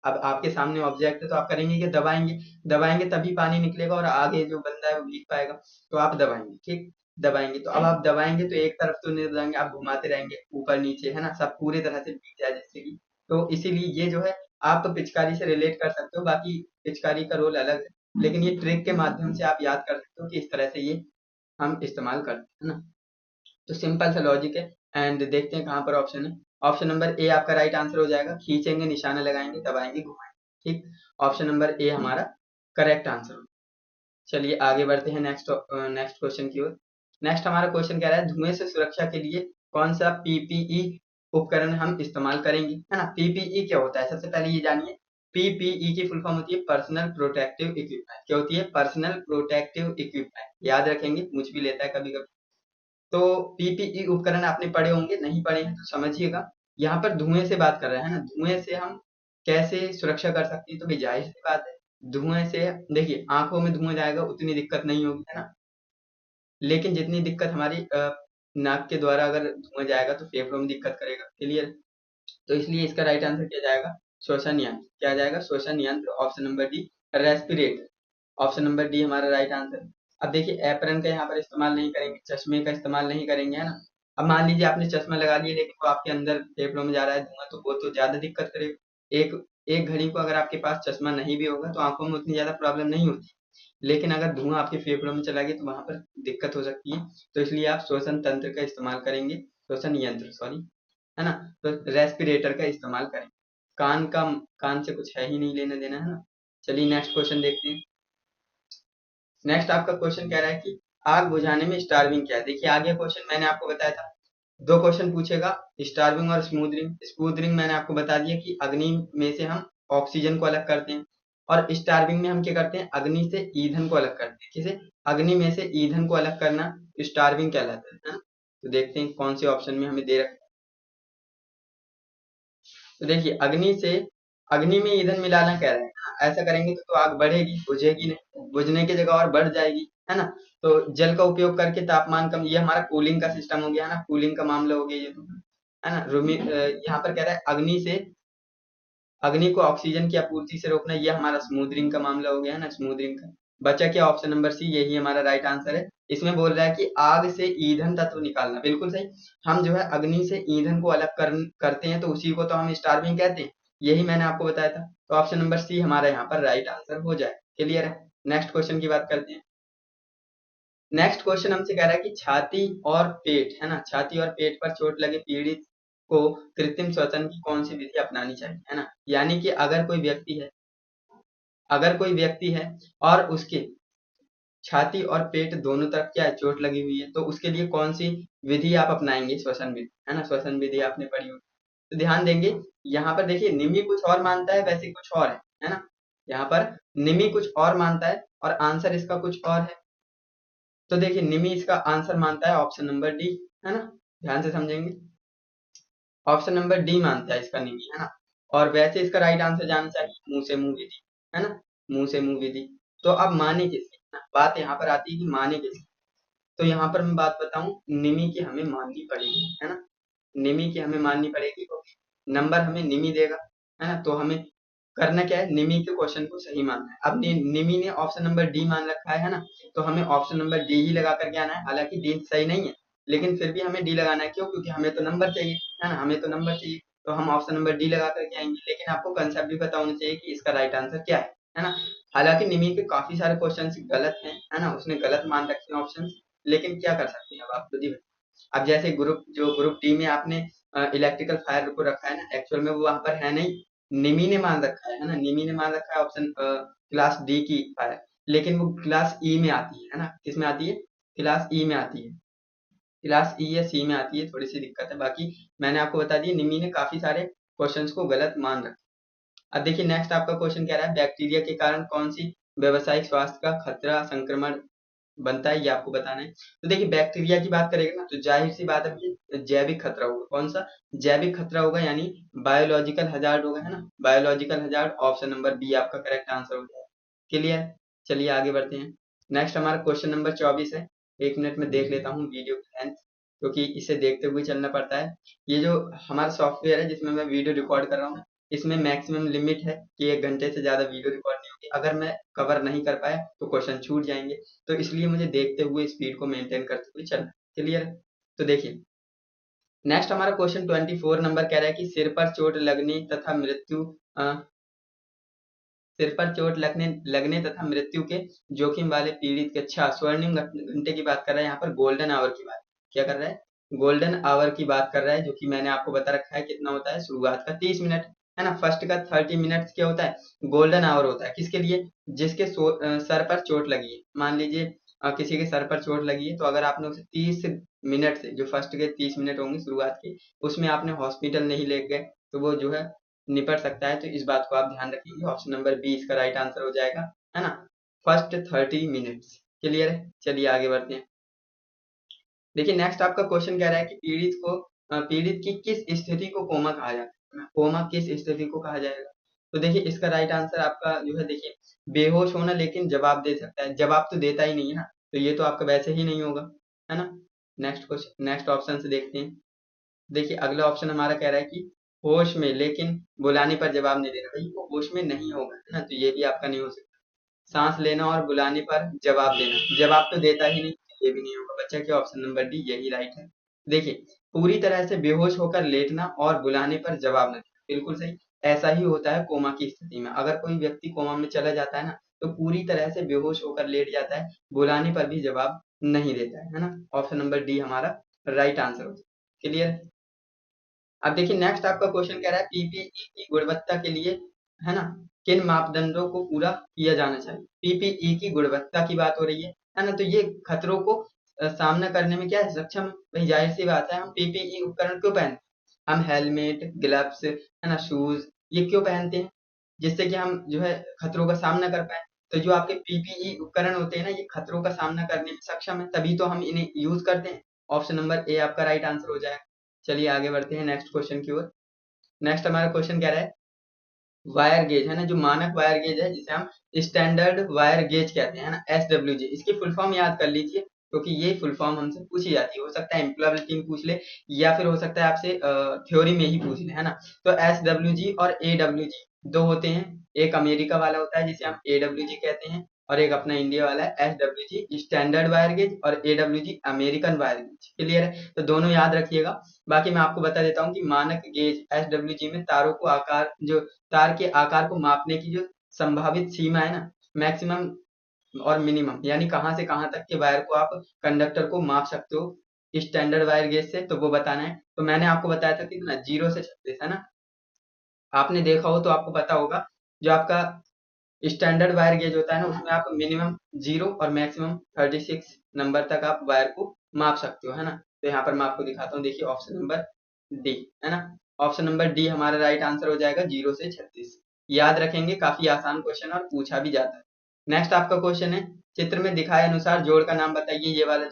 अब आपके सामने ऑब्जेक्ट है तो आप करेंगे कि दबाएंगे, दबाएंगे तभी पानी निकलेगा और आगे जो बंदा है वो भीग पाएगा। तो आप दबाएंगे, ठीक? दबाएंगे तो अब आप दबाएंगे तो एक तरफ तो नहीं दबाएंगे, आप घुमाते रहेंगे ऊपर नीचे, है ना? सब पूरी तरह से भीग जाए जिससे कि, तो इसीलिए ये जो है आप पिचकारी से रिलेट कर सकते हो, बाकी पिचकारी का रोल अलग है, लेकिन ये ट्रिक के माध्यम से आप याद कर सकते हो कि इस तरह से ये हम इस्तेमाल करते हैं ना। तो सिंपल सा लॉजिक है। एंड देखते हैं कहाँ पर ऑप्शन है। ऑप्शन नंबर ए आपका राइट आंसर हो जाएगा, खींचेंगे, निशाना लगाएंगे, दबाएंगे, घुमाएंगे, ठीक? ऑप्शन नंबर ए हमारा करेक्ट आंसर हो। चलिए आगे बढ़ते हैं नेक्स्ट नेक्स्ट क्वेश्चन की ओर। नेक्स्ट हमारा क्वेश्चन कह रहा है धुएं से सुरक्षा के लिए कौन सा पीपीई उपकरण हम इस्तेमाल करेंगे, है ना? पीपीई क्या होता है सबसे पहले ये जानिए। पीपीई की फुल फॉर्म होती है पर्सनल प्रोटेक्टिव इक्विपमेंट। क्या होती है? Personal protective equipment. याद रखेंगे, पूछ भी लेता है कभी कभी। तो पीपीई उपकरण आपने पढ़े होंगे, नहीं पढ़े हैं तो समझिएगा। यहाँ पर धुएं से बात कर रहे हैं ना, धुएं से हम कैसे सुरक्षा कर सकते हैं? तो भाई जाहिर सी बात है, धुएं से देखिए आंखों में धुआं जाएगा उतनी दिक्कत नहीं होगी, है ना? लेकिन जितनी दिक्कत हमारी नाक के द्वारा अगर धुआं जाएगा तो फेफड़ों में दिक्कत करेगा। क्लियर? तो इसलिए इसका राइट आंसर क्या जाएगा? श्वसन यंत्र। क्या जाएगा? श्वसन यंत्र, option number D. Respirator, option number D हमारा राइट आंसर है। अब देखिए एप्रन का यहाँ पर इस्तेमाल नहीं करेंगे, चश्मे का इस्तेमाल नहीं करेंगे, है ना? अब मान लीजिए आपने चश्मा लगा लिया लेकिन वो आपके अंदर फेफड़ों में जा रहा है धुआं, तो वो तो ज्यादा दिक्कत करेगा। एक एक घड़ी को अगर आपके पास चश्मा नहीं भी होगा तो आंखों में उतनी ज्यादा प्रॉब्लम नहीं होती, लेकिन अगर धुआं आपके फेफड़ों में चला गया तो वहां पर दिक्कत हो सकती है। तो इसलिए आप श्वसन तंत्र का इस्तेमाल करेंगे, श्वसन यंत्र सॉरी, है ना? तो रेस्पिरेटर का इस्तेमाल करें। कान से कुछ है ही नहीं लेना देना, है ना? चलिए नेक्स्ट क्वेश्चन देखते हैं। नेक्स्ट आपका क्वेश्चन कह रहा है कि आग बुझाने में स्टार्विंग क्या है। देखिए आगे क्वेश्चन मैंने आपको बताया था, दो क्वेश्चन पूछेगा, स्टार्विंग और स्मूदरिंग। स्मूदरिंग मैंने आपको बता दिया कि अग्नि में से हम ऑक्सीजन को अलग करते हैं, और स्टार्विंग में हम क्या करते हैं? अग्नि से ईंधन को अलग करते हैं। किसे? अग्नि में से ईंधन को अलग करना स्टार्विंग कहलाता है ना? तो देखते हैं कौन से ऑप्शन में हमें दे रखा है। तो देखिए अग्नि में ईंधन मिलाना कह रहे हैं, ऐसा करेंगे तो आग बढ़ेगी, बुझेगी नहीं, बुझने की जगह और बढ़ जाएगी, है ना? तो जल का उपयोग करके तापमान कम, ये हमारा कूलिंग का सिस्टम हो गया ना, कूलिंग का मामला हो गया ये तो, है ना? यहाँ पर कह रहा है अग्नि को ऑक्सीजन की आपूर्ति से रोकना, ये हमारा स्मूदरिंग का मामला हो गया, है ना? स्मूदरिंग का बचा क्या? ऑप्शन नंबर सी, यही हमारा राइट आंसर है। इसमें बोल रहा है कि आग से ईंधन तत्व निकालना, बिल्कुल सही। हम जो है अग्नि से ईंधन को अलग करते हैं तो उसी को तो हम स्टार्विंग कहते हैं, यही मैंने आपको बताया था। तो ऑप्शन नंबर सी हमारा यहाँ पर राइट आंसर हो जाए। क्लियर है? नेक्स्ट क्वेश्चन की बात करते हैं। नेक्स्ट क्वेश्चन हमसे कह रहा है कि छाती और पेट, है ना, छाती और पेट पर चोट लगे पीड़ित को कृत्रिम श्वसन की कौन सी विधि अपनानी चाहिए, है ना? यानी कि अगर कोई व्यक्ति है और उसके छाती और पेट दोनों तरफ क्या है? चोट लगी हुई है, तो उसके लिए कौन सी विधि आप अपनाएंगे? श्वसन विधि, है ना? श्वसन विधि आपने पढ़ी होगी तो ध्यान देंगे। यहाँ पर देखिए निमी कुछ और मानता है, वैसे कुछ और है ना? यहाँ पर निमी कुछ और मानता है और आंसर इसका कुछ और है। तो देखिए निमी इसका आंसर मानता है ऑप्शन नंबर डी, है ना? ध्यान से समझेंगे, ऑप्शन नंबर डी मानता है इसका निमी, है ना? और वैसे इसका राइट आंसर जाना चाहिए मुंह से मुंह विधि, है ना? मुंह से मुंह विधि। तो अब माने किसकी ना, बात यहाँ पर आती है कि माने किसकी। तो यहाँ पर मैं बात बताऊं, निमी की हमें माननी पड़ेगी, है ना? निमी की हमें माननी पड़ेगी, तो नंबर हमें निमी देगा, है ना? तो हमें करना क्या है? निमी के क्वेश्चन को सही मानना है। अब निमी ने ऑप्शन नंबर डी मान रखा है ना, तो हमें ऑप्शन नंबर डी ही लगा करके आना है। हालांकि डी सही नहीं है, लेकिन फिर भी हमें डी लगाना है। क्यों? क्योंकि हमें तो नंबर चाहिए, है ना? हमें तो नंबर चाहिए, तो हम ऑप्शन नंबर डी लगा करके आएंगे। लेकिन आपको कंसेप्ट भी पता होना चाहिए कि इसका राइट आंसर क्या है है ना। हालांकि निमी के काफी सारे क्वेश्चन गलत हैं, है ना, उसने गलत मान रखे हैं ऑप्शन, लेकिन क्या कर सकते हैं अब आप खुद ही बताइए। अब जैसे ग्रुप डी में आपने इलेक्ट्रिकल फायर को रखा है ना, एक्चुअल में वो वहां पर है नहीं, निमी ने मान रखा है ना, निमी ने मान रखा है ऑप्शन क्लास डी की फायर, लेकिन वो क्लास ई में आती है ना, किस में आती है, क्लास ई में आती है, क्लास ई या सी में आती है, थोड़ी सी दिक्कत है। बाकी मैंने आपको बता दिया निमी ने काफी सारे क्वेश्चंस को गलत मान रखा। अब देखिए नेक्स्ट आपका क्वेश्चन कह रहा है बैक्टीरिया के कारण कौन सी व्यावसायिक स्वास्थ्य का खतरा संक्रमण बनता है, ये आपको बताना है। तो देखिए बैक्टीरिया की बात करेगा ना, तो जाहिर सी बात है कि जैविक खतरा होगा। कौन सा जैविक खतरा होगा, यानी बायोलॉजिकल हजार्ड होगा, है ना, biological hazard, option number B आपका करेक्ट आंसर हो जाएगा। क्लियर, चलिए आगे बढ़ते हैं। नेक्स्ट हमारा क्वेश्चन नंबर 24 है। 1 मिनट में देख लेता हूँ वीडियो की लेंथ, क्योंकि इसे देखते हुए चलना पड़ता है। ये जो हमारा सॉफ्टवेयर है जिसमें मैं वीडियो रिकॉर्ड कर रहा हूँ, इसमें मैक्सिमम लिमिट है कि 1 घंटे से ज्यादा वीडियो रिकॉर्ड नहीं होगी। अगर मैं कवर नहीं कर पाया तो क्वेश्चन छूट जाएंगे, तो इसलिए मुझे देखते हुए स्पीड को मेंटेन करते हुए चलना है। क्लियर है, तो देखिए नेक्स्ट हमारा क्वेश्चन 24 नंबर कह रहा है कि सिर पर चोट लगने तथा मृत्यु सिर पर चोट लगने लगने तथा मृत्यु के जोखिम वाले पीड़ित के, अच्छा स्वर्णिम घंटे की बात कर रहा है यहाँ पर, गोल्डन आवर की बात क्या कर रहा है, गोल्डन आवर की बात कर रहा है, जो कि मैंने आपको बता रखा है कितना होता है, शुरुआत का 30 मिनट, है ना, फर्स्ट का 30 मिनट क्या होता है, गोल्डन आवर होता है। किसके लिए, जिसके सर पर चोट लगी है। मान लीजिए किसी के सर पर चोट लगी है, तो अगर आपने उसे 30 मिनट से, जो फर्स्ट के 30 मिनट होंगे शुरुआत के, उसमें आपने हॉस्पिटल नहीं ले गए, तो वो जो है निपट सकता है। तो इस बात को आप ध्यान रखेंगे, ऑप्शन नंबर बी इसका राइट आंसर हो जाएगा, है ना, फर्स्ट 30 मिनट्स। क्लियर है, चलिए आगे बढ़ते हैं। देखिए नेक्स्ट आपका क्वेश्चन कह रहा है कि पीड़ित की किस स्थिति को कोमा कहा जाता है, कोमा किस स्थिति को कहा जाएगा। तो देखिए इसका राइट आंसर आपका जो है, देखिए बेहोश होना, लेकिन जवाब दे सकता है, जवाब तो देता ही नहीं है ना, तो ये तो आपका वैसे ही नहीं होगा, है ना। नेक्स्ट क्वेश्चन, नेक्स्ट ऑप्शन से देखते हैं। देखिए अगला ऑप्शन हमारा कह रहा है कि होश में लेकिन बुलाने पर जवाब नहीं देना, भाई वो होश में नहीं होगा, है ना, तो ये भी आपका नहीं हो सकता। सांस लेना और बुलाने पर जवाब देना, जवाब तो देता ही नहीं, ये भी नहीं होगा बच्चा, क्या ऑप्शन नंबर डी यही राइट है। देखिए पूरी तरह से बेहोश होकर लेटना और बुलाने पर जवाब न देना, बिल्कुल सही। ऐसा ही होता है कोमा की स्थिति में, अगर कोई व्यक्ति कोमा में चला जाता है ना, तो पूरी तरह से बेहोश होकर लेट जाता है, बुलाने पर भी जवाब नहीं देता है ना, ऑप्शन नंबर डी हमारा राइट आंसर हो जाए। क्लियर। अब देखिए नेक्स्ट आपका क्वेश्चन कह रहा है पीपीई की गुणवत्ता के लिए, है ना, किन मापदंडों को पूरा किया जाना चाहिए। पीपीई की गुणवत्ता की बात हो रही है ना, तो ये खतरों को सामना करने में क्या है, सक्षम है। भाई जाहिर सी बात है, हम पीपीई उपकरण क्यों पहनते हैं, हम हेलमेट, ग्लव्स, है ना, शूज, ये क्यों पहनते हैं, जिससे कि हम जो है खतरों का सामना कर पाए। तो जो आपके पीपीई उपकरण होते हैं ना, ये खतरों का सामना करने में सक्षम है, तभी तो हम इन्हें यूज करते हैं। ऑप्शन नंबर ए आपका राइट आंसर हो जाएगा। चलिए आगे बढ़ते हैं नेक्स्ट क्वेश्चन की ओर। नेक्स्ट हमारा क्वेश्चन कह रहा है वायर गेज, है ना, जो मानक वायर गेज है, जिसे हम स्टैंडर्ड वायर गेज कहते हैं, है ना, SWG, इसकी फुल फॉर्म याद कर लीजिए, क्योंकि ये फुल फॉर्म हमसे पूछी जाती है, हो सकता है एम्प्लॉयबिलिटी में पूछ ले, या फिर हो सकता है आपसे थ्योरी में ही पूछ ले, है ना। तो SWG और AWG दो होते हैं, एक अमेरिका वाला होता है जिसे हम AWG कहते हैं, और एक अपना इंडिया वाला है SWG स्टैंडर्ड वायर गेज, और AWG American wire gauge. Clear है, तो दोनों याद रखिएगा। बाकी मैं आपको बता देता हूँ कि मानक गेज SWG में तारों को आकार, जो तार के आकार को मापने की जो संभावित सीमा है ना, मैक्सिमम और मिनिमम, यानी कहाँ से कहाँ तक के वायर को आप कंडक्टर को माप सकते हो स्टैंडर्ड वायर गेज से, तो वो बताना है। तो मैंने आपको बताया था कितना, 0 से 36, है ना। आपने देखा हो तो आपको पता होगा, जो आपका स्टैंडर्ड वायर गेज होता है ना, उसमें आप मिनिमम 0 और मैक्सिमम 36 नंबर तक आप वायर को माप सकते हो, है ना। तो यहाँ पर मैं आपको दिखाता हूँ, देखिए ऑप्शन नंबर डी, है ना, ऑप्शन नंबर डी हमारा राइट आंसर हो जाएगा, 0 से 36। याद रखेंगे, काफी आसान क्वेश्चन और पूछा भी जाता है। नेक्स्ट आपका क्वेश्चन है चित्र में दिखाए अनुसार जोड़ का नाम बताइए, ये वाला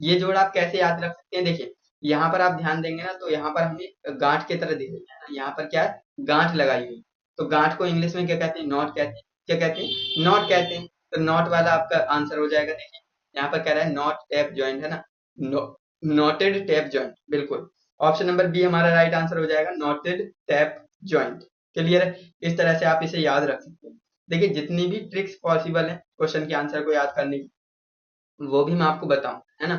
ये जोड़ आप कैसे याद रख सकते हैं। देखिए यहाँ पर आप ध्यान देंगे ना, तो यहाँ पर हमें गांठ की तरह दिख रही है ना, यहाँ पर क्या है, गांठ लगाई हुई, तो गांठ को इंग्लिश में क्या कहते हैं, नॉट कहते हैं, क्या कहते हैं, नॉट कहते हैं। तो नॉट वाला आपका आंसर हो जाएगा। देखिए यहाँ पर कह रहा है नॉट टैप जॉइंट, है ना, नॉटेड टैप जॉइंट, बिल्कुल ऑप्शन नंबर बी हमारा राइट आंसर हो जाएगा, नॉटेड टैप जॉइंट। क्लियर है, इस तरह से आप इसे याद रख सकते हैं। देखिए जितनी भी ट्रिक्स पॉसिबल है क्वेश्चन के आंसर को याद करने की, वो भी मैं आपको बताऊं, है ना।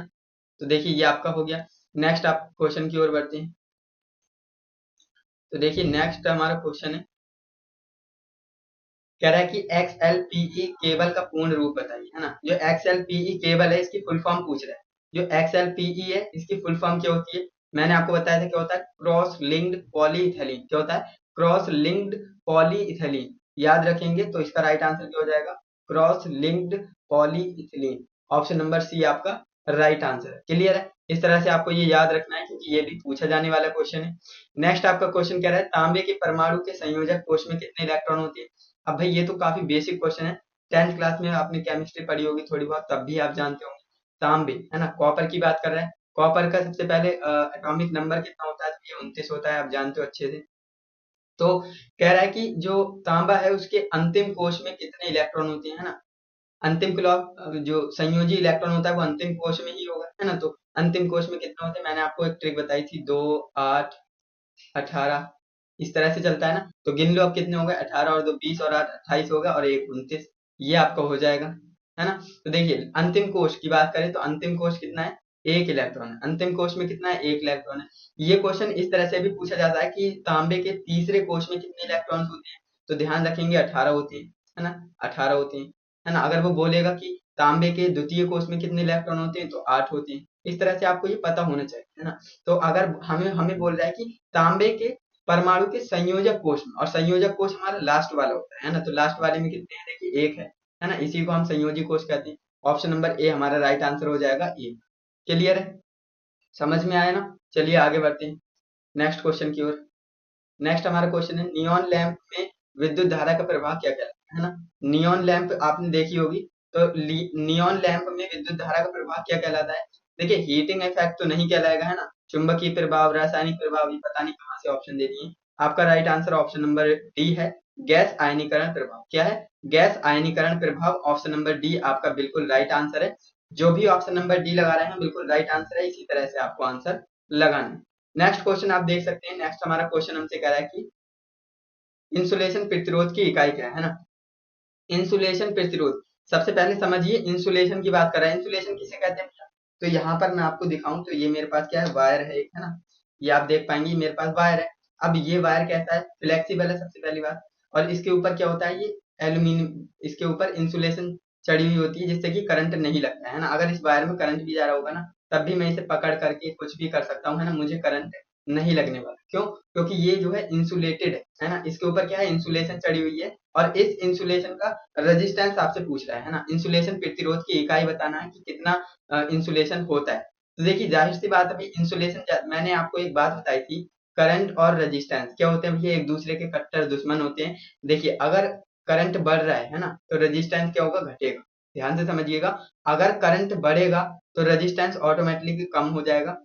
तो देखिए ये आपका हो गया। नेक्स्ट आप क्वेश्चन की ओर बढ़ते हैं। तो देखिए नेक्स्ट हमारा क्वेश्चन है कह रहा है कि XLPE केबल का पूर्ण रूप बताइए, है ना। जो XLPE केबल है इसकी फुल फॉर्म पूछ रहा है। जो XLPE है इसकी फुल फॉर्म क्या होती है, मैंने आपको बताया था क्या होता है, क्रॉस लिंक्ड पॉलीइथेलीन। क्या होता है, क्रॉस लिंक्ड पॉलीइथेलीन। याद रखेंगे तो इसका राइट आंसर क्या हो जाएगा, cross linked polyethylene. Option number c आपका राइट आंसर है। क्लियर है, इस तरह से आपको ये याद रखना है क्योंकि ये भी पूछा जाने वाला क्वेश्चन है। नेक्स्ट आपका क्वेश्चन कह रहा है तांबे के परमाणु के संयोजक कोष में कितने इलेक्ट्रॉन होते हैं। अब भाई ये तो काफी बेसिक क्वेश्चन है, 10th क्लास में आपने केमिस्ट्री पढ़ी होगी थोड़ी बहुत, तब भी आप जानते होंगे। तांबे, है ना, कॉपर की बात कर रहे हैं। कॉपर का सबसे पहले एटॉमिक नंबर कितना होता है, तो ये 29 होता है, आप जानते हो अच्छे से। तो कह रहा है कि जो तांबा है उसके अंतिम कोश में कितने इलेक्ट्रॉन होते हैं, है ना। अंतिम क्लॉक जो संयोजी इलेक्ट्रॉन होता है वो अंतिम कोश में ही होगा, है ना। तो अंतिम कोश में कितना होते हैं, मैंने आपको एक ट्रिक बताई थी, 2, 8, 18, इस तरह से चलता है ना। तो गिन लो अब कितने हो गए, 18 और 2 20 और 8 28 होगा और 1 29, ये आपका हो जाएगा, है ना। तो देखिए अंतिम कोश की बात करें तो अंतिम कोश कितना है, 1 इलेक्ट्रॉन है। अंतिम कोश में कितना है, 1 इलेक्ट्रॉन है। ये क्वेश्चन इस तरह से भी पूछा जाता है कि तांबे के तीसरे कोश में कितने इलेक्ट्रॉन्स होते हैं, तो ध्यान रखेंगे 18 होते हैं, है ना, 18 होते हैं, है ना। अगर वो बोलेगा कि तांबे के द्वितीय कोश में कितने इलेक्ट्रॉन होते हैं, तो 8 होते हैं। इस तरह से आपको ये पता होना चाहिए, है ना। तो अगर हमें हमें बोल रहा है कि तांबे के परमाणु के संयोजक कोष में, और संयोजक कोष हमारा लास्ट वाला होता है ना, तो लास्ट वाले में कितने हैं, देखिए 1 है ना, इसी को हम संयोजी कोष कहते हैं। ऑप्शन नंबर ए हमारा राइट आंसर हो जाएगा, ए। क्लियर है, समझ में आया ना। चलिए आगे बढ़ते हैं नेक्स्ट क्वेश्चन की ओर। नेक्स्ट हमारा क्वेश्चन है नियॉन लैंप में विद्युत धारा का प्रवाह क्या कहलाता है ना। नियॉन लैंप आपने देखी होगी, तो नियॉन लैंप में विद्युत धारा का प्रवाह क्या कहलाता है। देखिए हीटिंग इफेक्ट तो नहीं कहलाएगा, है ना। चुंबकीय प्रभाव, रासायनिक प्रभाव, ये पता नहीं कहाँ से ऑप्शन दे दिए। आपका right answer option number D है, गैस आयनीकरण प्रभाव। क्या है, गैस आयनीकरण प्रभाव। ऑप्शन नंबर डी आपका बिल्कुल राइट आंसर है। जो भी ऑप्शन नंबर डी लगा रहे हैं बिल्कुल राइट आंसर है, इसी तरह से आपको आंसर लगाना है। नेक्स्ट क्वेश्चन आप देख सकते हैं, नेक्स्ट हमारा क्वेश्चन हमसे कह रहा है कि इंसुलेशन प्रतिरोध की इकाई क्या है ना। इंसुलेशन प्रतिरोध, सबसे पहले समझिए इंसुलेशन की बात कर रहा है। इंसुलेशन किसे कहते हैं भैया, तो यहाँ पर मैं आपको दिखाऊं तो ये मेरे पास क्या है, वायर है एक, है ना। ये आप देख पाएंगे मेरे पास वायर है। अब ये वायर कैसा है, फ्लेक्सिबल है सबसे पहली बात, और इसके ऊपर क्या होता है, ये एल्यूमिनियम, इसके ऊपर इंसुलेशन चढ़ी हुई होती है जिससे कि करंट नहीं लगता है ना। अगर इस वायर में करंट भी जा रहा होगा ना, तब भी मैं इसे पकड़ करके कुछ भी कर सकता हूँ, है ना, मुझे करंट नहीं लगने वाला। क्यों, क्योंकि ये जो है इंसुलेटेड है ना, इसके ऊपर क्या है, इंसुलेशन चढ़ी हुई है। और इस इंसुलेशन का रेजिस्टेंस आपसे पूछ रहा है ना, इंसुलेशन प्रतिरोध की इकाई बताना है कि कितना इंसुलेशन होता है। तो देखिए जाहिर सी बात है भाई, इंसुलेशन, मैंने आपको एक बात बताई थी, करंट और रेजिस्टेंस क्या होते हैं भैया, एक दूसरे के कट्टर दुश्मन होते हैं। देखिए अगर करंट बढ़ रहा है ना, तो रेजिस्टेंस क्या होगा, घटेगा। ध्यान से समझिएगा, अगर करंट बढ़ेगा तो रेजिस्टेंस ऑटोमेटिकली कम हो जाएगा।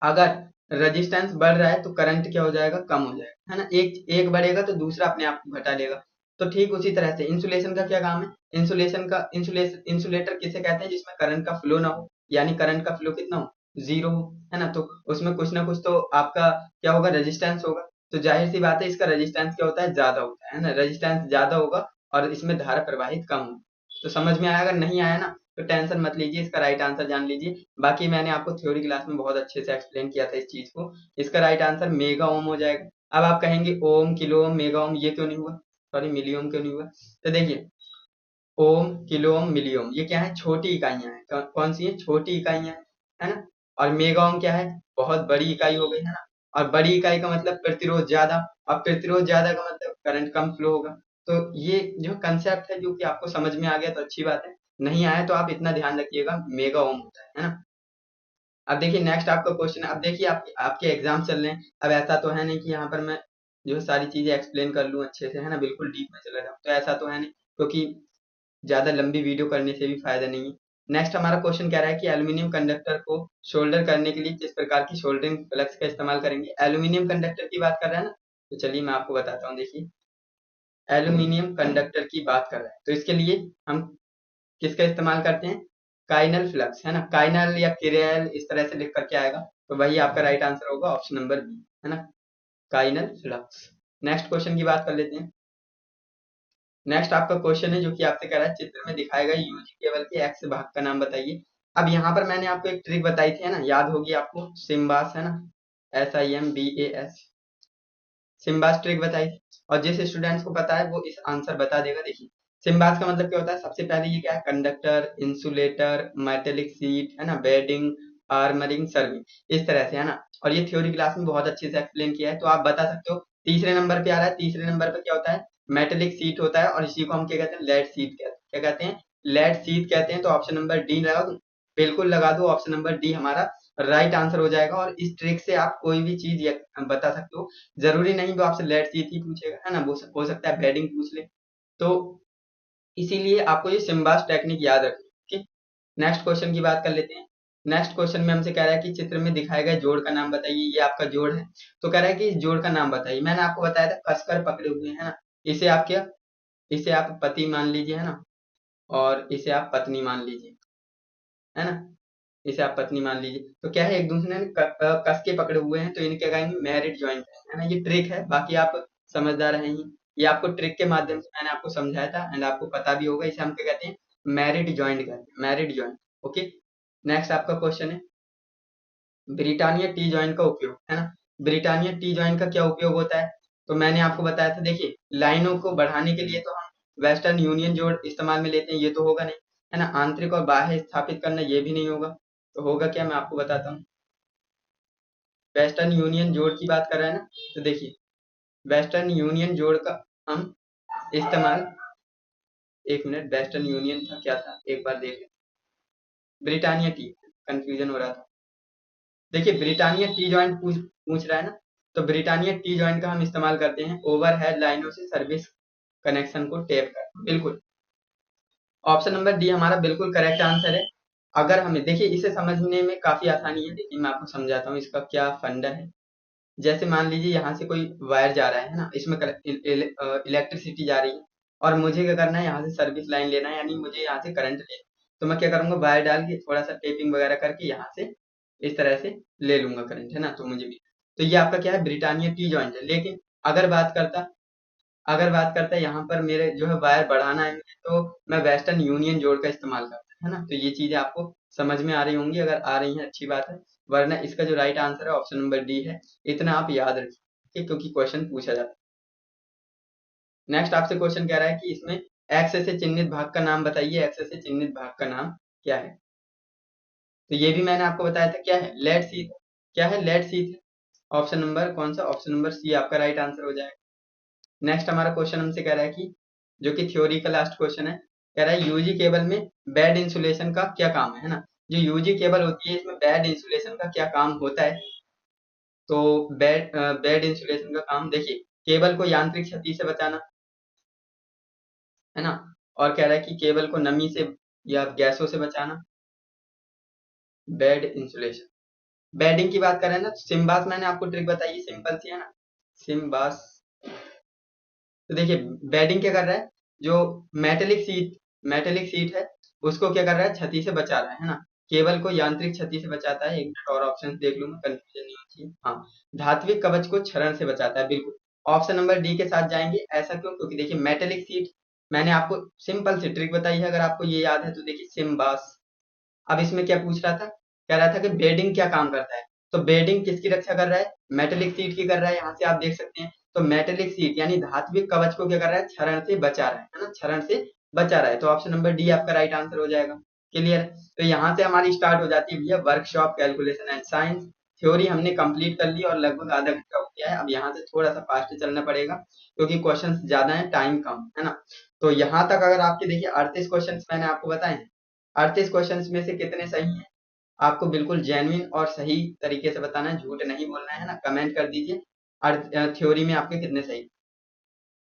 अगर रेजिस्टेंस बढ़ रहा है तो करंट क्या हो जाएगा, कम हो जाएगा, है ना। एक एक बढ़ेगा तो दूसरा अपने आप को घटा लेगा। तो ठीक उसी तरह से इंसुलेशन का क्या काम है, इंसुलेशन का इंसुलेटर किसे कहते हैं, जिसमें करंट का फ्लो ना हो, यानी करंट का फ्लो कितना हो, जीरो हो, है ना। तो उसमें कुछ ना कुछ तो आपका क्या होगा, रेजिस्टेंस होगा। तो जाहिर सी बात है इसका रेजिस्टेंस क्या होता है, ज्यादा होता है ना, रेजिस्टेंस ज्यादा होगा और इसमें धारा प्रवाहित कम होगा। तो समझ में आया, अगर नहीं आया ना तो टेंशन मत लीजिए, इसका राइट आंसर जान लीजिए। बाकी मैंने आपको थ्योरी क्लास में बहुत अच्छे से एक्सप्लेन किया था इस चीज को। इसका राइट आंसर मेगा ओम हो जाएगा। अब आप कहेंगे ओम, किलो ओम, मेगा ओम ये क्यों नहीं हुआ, सॉरी मिली ओम क्यों नहीं हुआ। तो देखिए ओम, किलो ओम, मिली ओम ये क्या है, छोटी इकाइयां हैं। कौन सी है, छोटी इकाइयां हैं, है ना। और मेगा ओम क्या है, बहुत बड़ी इकाई हो गई, है ना। और बड़ी इकाई का मतलब प्रतिरोध ज्यादा, और प्रतिरोध ज्यादा का मतलब करंट कम फ्लो होगा। तो ये जो कंसेप्ट है जो कि आपको समझ में आ गया तो अच्छी बात है, नहीं आया तो आप इतना ध्यान रखिएगा, मेगा ओम होता है ना। अब देखिए नेक्स्ट आपका क्वेश्चन है। अब देखिए आपके एग्जाम चल रहे हैं, अब ऐसा तो है नहीं कि यहाँ पर मैं जो है सारी चीजें एक्सप्लेन कर लूँ अच्छे से, है ना, बिल्कुल डीप में चला जाऊँ, तो ऐसा तो है नहीं, क्योंकि ज्यादा लंबी वीडियो करने से भी फायदा नहीं है। नेक्स्ट हमारा क्वेश्चन कह रहा है कि एल्यूमिनियम कंडक्टर को शोल्डर करने के लिए किस प्रकार की सोल्डरिंग फ्लक्स का इस्तेमाल करेंगे। एल्यूमिनियम कंडक्टर की बात कर रहा है ना, तो चलिए मैं आपको बताता हूँ। देखिए एल्यूमिनियम कंडक्टर की बात कर रहा है तो इसके लिए हम किसका इस्तेमाल करते हैं, काइनल फ्लक्स, है ना। काइनल या किरेल इस तरह से लिख करके आएगा, तो वही आपका राइट आंसर होगा, ऑप्शन नंबर बी, है ना, काइनल फ्लक्स। नेक्स्ट क्वेश्चन की बात कर लेते हैं। नेक्स्ट आपका क्वेश्चन है जो कि आपसे कह रहा है चित्र में दिखाए गए यूजी केबल के एक्स भाग का नाम बताइए। अब यहाँ पर मैंने आपको एक ट्रिक बताई थी, है ना, याद होगी आपको, सिम्बास, है ना, SIMBAS, सिम्बास ट्रिक बताई थी। और जिस स्टूडेंट्स को पता है वो इस आंसर बता देगा। देखिए सिम्बास का मतलब क्या होता है, सबसे पहले ये क्या है, कंडक्टर, इंसुलेटर, मेटेलिक सीट, है ना, बेडिंग, आर्मरिंग, सर्विंग, इस तरह से, है ना। और ये थ्योरी क्लास में बहुत अच्छे से एक्सप्लेन किया है, तो आप बता सकते हो। तीसरे नंबर पे आ रहा है, तीसरे नंबर पे क्या होता है, मेटेलिक सीट होता है, और इसी को हम क्या कहते हैं, लेड सीट कहते हैं। क्या कहते हैं, लेड सीट कहते हैं। तो ऑप्शन नंबर डी लगा दूं, बिल्कुल लगा दो, ऑप्शन नंबर डी हमारा राइट आंसर हो जाएगा। और इस ट्रिक से आप कोई भी चीज बता सकते हो, जरूरी नहीं वो आपसे लेट सीट ही पूछेगा, है ना, वो हो सकता है बेडिंग पूछ ले। तो इसीलिए आपको ये सिम्बास टेक्निक याद रखनी है। ठीक, नेक्स्ट क्वेश्चन की बात कर लेते हैं। नेक्स्ट क्वेश्चन में हमसे कह रहा है कि चित्र में दिखाए गए जोड़ का नाम बताइए। ये आपका जोड़ है, तो कह रहा है कि इस जोड़ का नाम बताइए। मैंने आपको बताया था कसकर पकड़े हुए, है ना। इसे आप क्या, इसे आप पति मान लीजिए, है ना, और इसे आप पत्नी मान लीजिए, है ना, इसे आप पत्नी मान लीजिए। तो क्या है, एक दूसरे ने कस के पकड़े हुए हैं, तो इन्हें क्या कहेंगे, मैरिड ज्वाइंट, है ना। ये ट्रिक है, बाकी आप समझदार हैं ही। ये आपको ट्रिक के माध्यम से मैंने आपको समझाया था, एंड आपको पता भी होगा। इसे हम क्या कहते हैं, मैरिड ज्वाइंट कहते हैं, मैरिड ज्वाइंट। ओके, नेक्स्ट आपका क्वेश्चन है, ब्रिटानिया टी ज्वाइंट का उपयोग, है ना। ब्रिटानिया टी ज्वाइंट का क्या उपयोग होता है, तो मैंने आपको बताया था। देखिए लाइनों को बढ़ाने के लिए तो हम वेस्टर्न यूनियन जोड़ इस्तेमाल में लेते हैं, ये तो होगा नहीं, है ना। आंतरिक और बाह्य स्थापित करना, ये भी नहीं होगा। तो होगा क्या, मैं आपको बताता हूँ। वेस्टर्न यूनियन जोड़ की बात कर रहे हैं ना, तो देखिए वेस्टर्न यूनियन जोड़ का हम इस्तेमाल, एक मिनट, वेस्टर्न यूनियन था क्या था, एक बार देख लें। ब्रिटानिया टी, कंफ्यूजन हो रहा था। देखिए ब्रिटानिया टी जॉइंट पूछ पूछ रहा है ना, तो ब्रिटानिया टी जॉइंट का हम इस्तेमाल करते हैं ओवरहेड लाइनों से सर्विस कनेक्शन को टेप कर, बिल्कुल। ऑप्शन नंबर डी हमारा बिल्कुल करेक्ट आंसर है। अगर हमें, देखिए इसे समझने में काफी आसानी है, देखिए मैं आपको समझाता हूँ इसका क्या फंडा है। जैसे मान लीजिए यहाँ से कोई वायर जा रहा है ना, इसमें इलेक्ट्रिसिटी जा रही है, और मुझे क्या करना है, यहाँ से सर्विस लाइन लेना है, यानी मुझे यहाँ से करंट लेना है। तो मैं क्या करूंगा, वायर डाल के थोड़ा सा टेपिंग वगैरह करके यहाँ से इस तरह से ले लूंगा करंट, है ना। तो मुझे भी, तो ये आपका क्या है, ब्रिटानिया टी जॉइंट है। लेकिन अगर बात करता, यहाँ पर मेरे जो है वायर बढ़ाना है मुझे, तो मैं वेस्टर्न यूनियन जोड़ का इस्तेमाल करता, है ना। तो ये चीजें आपको समझ में आ रही होंगी, अगर आ रही हैं अच्छी बात है, वरना इसका जो राइट आंसर है ऑप्शन नंबर डी है। इतना आप याद रखिए, ठीक? क्योंकि क्वेश्चन पूछा जाता है। नेक्स्ट आपसे क्वेश्चन कह रहा है कि इसमें एक्स से चिन्हित भाग का नाम बताइए। एक्स से चिन्हित भाग का नाम क्या है, तो ये भी मैंने आपको बताया था, क्या है, लेड शीट। क्या है, लेड शीट। ऑप्शन नंबर कौन सा, ऑप्शन नंबर सी आपका राइट आंसर हो जाएगा। नेक्स्ट हमारा क्वेश्चन हमसे कह रहा है कि, जो कि थ्योरी का लास्ट क्वेश्चन है, कह रहा है यूजी केबल में बेड इंसुलेशन का क्या काम है ना। जो यूजी केबल होती है, इसमें बेड इंसुलेशन का क्या काम होता है। तो बेड इंसुलेशन का काम, देखिए केबल को यांत्रिक क्षति से बचाना, है ना। और कह रहा है कि केबल को नमी से या गैसों से बचाना, बेड इंसुलेशन। बेडिंग की बात करें ना, तो सिम्बास मैंने आपको ट्रिक बताई, सिंपल सी है ना, सिम्बास। तो देखिए बेडिंग क्या कर रहा है, जो मेटेलिक सीट है, उसको क्या कर रहा है, क्षति से बचा रहा है ना। केबल को यांत्रिक क्षति से बचाता है। एक मिनट और ऑप्शन देख लूंगा, कंफ्यूजन नहीं होती है। हाँ, धात्विक कवच को क्षरण से बचाता है, बिल्कुल। ऑप्शन नंबर डी के साथ जाएंगे। ऐसा क्यों, क्योंकि देखिए मेटेलिक सीट, मैंने आपको सिंपल सी ट्रिक बताई है, अगर आपको ये याद है तो। देखिए सिम्बास, अब इसमें क्या पूछ रहा था, कह रहा था कि बेडिंग क्या काम करता है। तो बेडिंग किसकी रक्षा कर रहा है, मेटेलिक सीट की कर रहा है, यहाँ से आप देख सकते हैं। तो मेटेलिक सीट यानी धात्विक कवच को क्या कर रहा है, क्षरण से बचा रहा है ना, क्षरण से बचा रहा है। तो ऑप्शन नंबर डी आपका राइट आंसर हो जाएगा। क्लियर। तो यहाँ से हमारी स्टार्ट हो जाती है भैया workshop calculation and science. Theory हमने कंप्लीट कर ली और लगभग आधा घंटा हो गया है। अब यहाँ से थोड़ा सा फास्ट चलना पड़ेगा, क्योंकि क्वेश्चंस ज्यादा हैं, टाइम कम है ना। तो यहाँ तक अगर आपके, देखिए 38 क्वेश्चंस मैंने आपको बताए हैं। 38 क्वेश्चंस में से कितने सही हैं, आपको बिल्कुल जेन्युइन और सही तरीके से बताना है, झूठ नहीं बोलना है ना। कमेंट कर दीजिए थ्योरी में आपके कितने सही।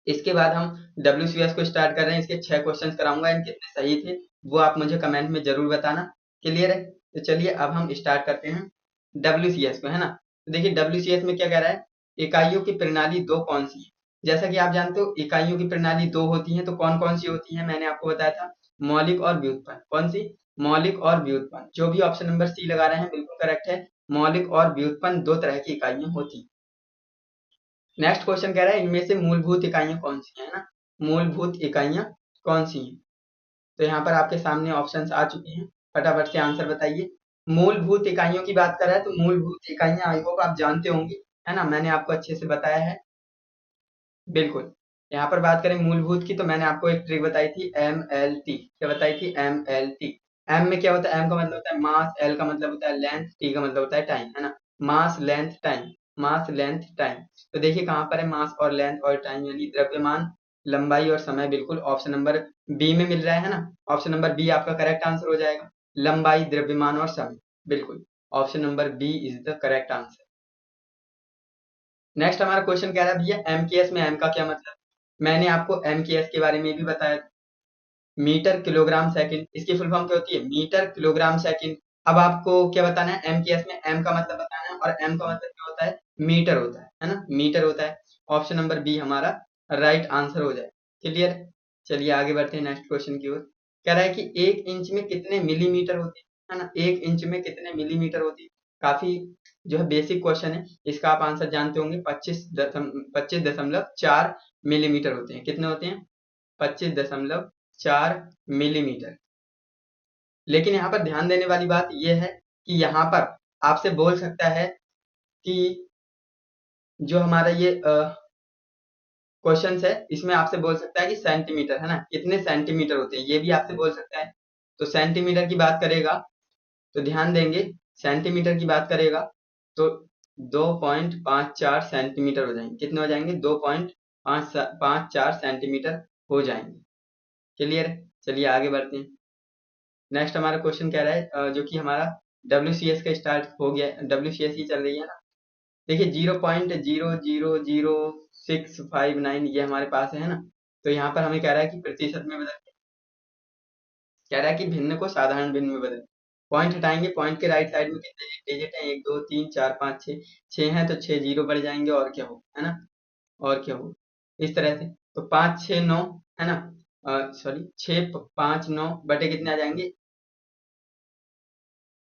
इसके बाद हम WCS को स्टार्ट कर रहे हैं। इसके 6 क्वेश्चंस कराऊंगा, इन कितने सही थे वो आप मुझे कमेंट में जरूर बताना। क्लियर है, तो चलिए अब हम स्टार्ट करते हैं WCS को, है ना। तो देखिए WCS में क्या कह रहा है, इकाइयों की प्रणाली दो कौन सी है। जैसा कि आप जानते हो इकाइयों की प्रणाली दो होती है, तो कौन कौन सी होती है, मैंने आपको बताया था, मौलिक और व्युत्पन्न। कौन सी, मौलिक और व्युत्पन्न। जो भी ऑप्शन नंबर सी लगा रहे हैं बिल्कुल करेक्ट है। मौलिक और व्युत्पन्न दो तरह की इकाइयां होती हैं। नेक्स्ट क्वेश्चन कह रहा है इनमें से मूलभूत इकाइयां कौन सी हैं, है ना। मूलभूत इकाइयां कौन सी हैं, तो यहाँ पर आपके सामने ऑप्शंस आ चुके हैं, फटाफट से आंसर बताइए। मूलभूत इकाइयों की बात कर रहा है, तो मूलभूत इकाइयां आई होप आप जानते होंगे, है ना, मैंने आपको अच्छे से बताया है। बिल्कुल। यहाँ पर बात करें मूलभूत की, तो मैंने आपको एक ट्रिक बताई थी, MLT। क्या बताई थी? MLT। एम में क्या होता है? एम का मतलब होता है मास, एल का मतलब होता है लेंथ, टी का मतलब होता है टाइम, है ना? मास लेंथ टाइम, मास लेंथ टाइम। तो देखिए कहाँ पर है मास और लेंथ और टाइम, यानी द्रव्यमान, लंबाई और समय। बिल्कुल ऑप्शन नंबर बी में मिल रहा है ना? ऑप्शन नंबर बी आपका करेक्ट आंसर हो जाएगा, लंबाई, द्रव्यमान और समय। बिल्कुल, option number B is the correct answer. Next हमारा क्वेश्चन कह रहा है भैया एमकेएस में एम का क्या मतलब? मैंने आपको एमकेएस के बारे में भी बताया था, मीटर किलोग्राम सेकंड। इसकी फुल फॉर्म क्या होती है? Metre kilogram second. अब आपको क्या बताना है? एमकेएस में एम का मतलब बताना है, और एम का मतलब क्या होता है? मीटर होता है ना? मीटर होता है। ऑप्शन नंबर बी हमारा राइट आंसर हो जाए। क्लियर? चलिए आगे बढ़ते हैं नेक्स्ट क्वेश्चन की ओर। कह रहा है कि 1 इंच में कितने मिलीमीटर होते हैं, है ना? 1 इंच में कितने मिलीमीटर होती है? काफी जो है बेसिक क्वेश्चन है, इसका आप आंसर जानते होंगे। 25.4 मिलीमीटर होते हैं। कितने होते हैं? 25.4 मिलीमीटर। लेकिन यहाँ पर ध्यान देने वाली बात यह है कि यहाँ पर आपसे बोल सकता है कि जो हमारा ये क्वेश्चन है, इसमें आपसे बोल सकता है कि सेंटीमीटर, है ना? कितने सेंटीमीटर होते हैं, ये भी आपसे बोल सकता है। तो सेंटीमीटर की बात करेगा तो ध्यान देंगे, सेंटीमीटर की बात करेगा तो 2.54 सेंटीमीटर हो जाएंगे। कितने हो जाएंगे? 2.54 सेंटीमीटर हो जाएंगे। क्लियर? चलिए आगे बढ़ते हैं। नेक्स्ट हमारा क्वेश्चन कह रहा है जो कि हमारा WCS का स्टार्ट हो गया, WCS ही चल रही है ना? देखिए 0.0000659 ये हमारे पास है ना? तो यहाँ पर हमें कह रहा है कि प्रतिशत में बदल, कह रहा है कि भिन्न को साधारण भिन्न में बदल। पॉइंट हटाएंगे, पॉइंट के राइट साइड में कितने डिजिट हैं? 1 2 3 4 5 6, 6 हैं तो 6 जीरो बढ़ जाएंगे, और क्या हो, है ना? और क्या हो, इस तरह से। तो 5 6 9, है ना? सॉरी, 6 5 9 बटे कितने आ जाएंगे?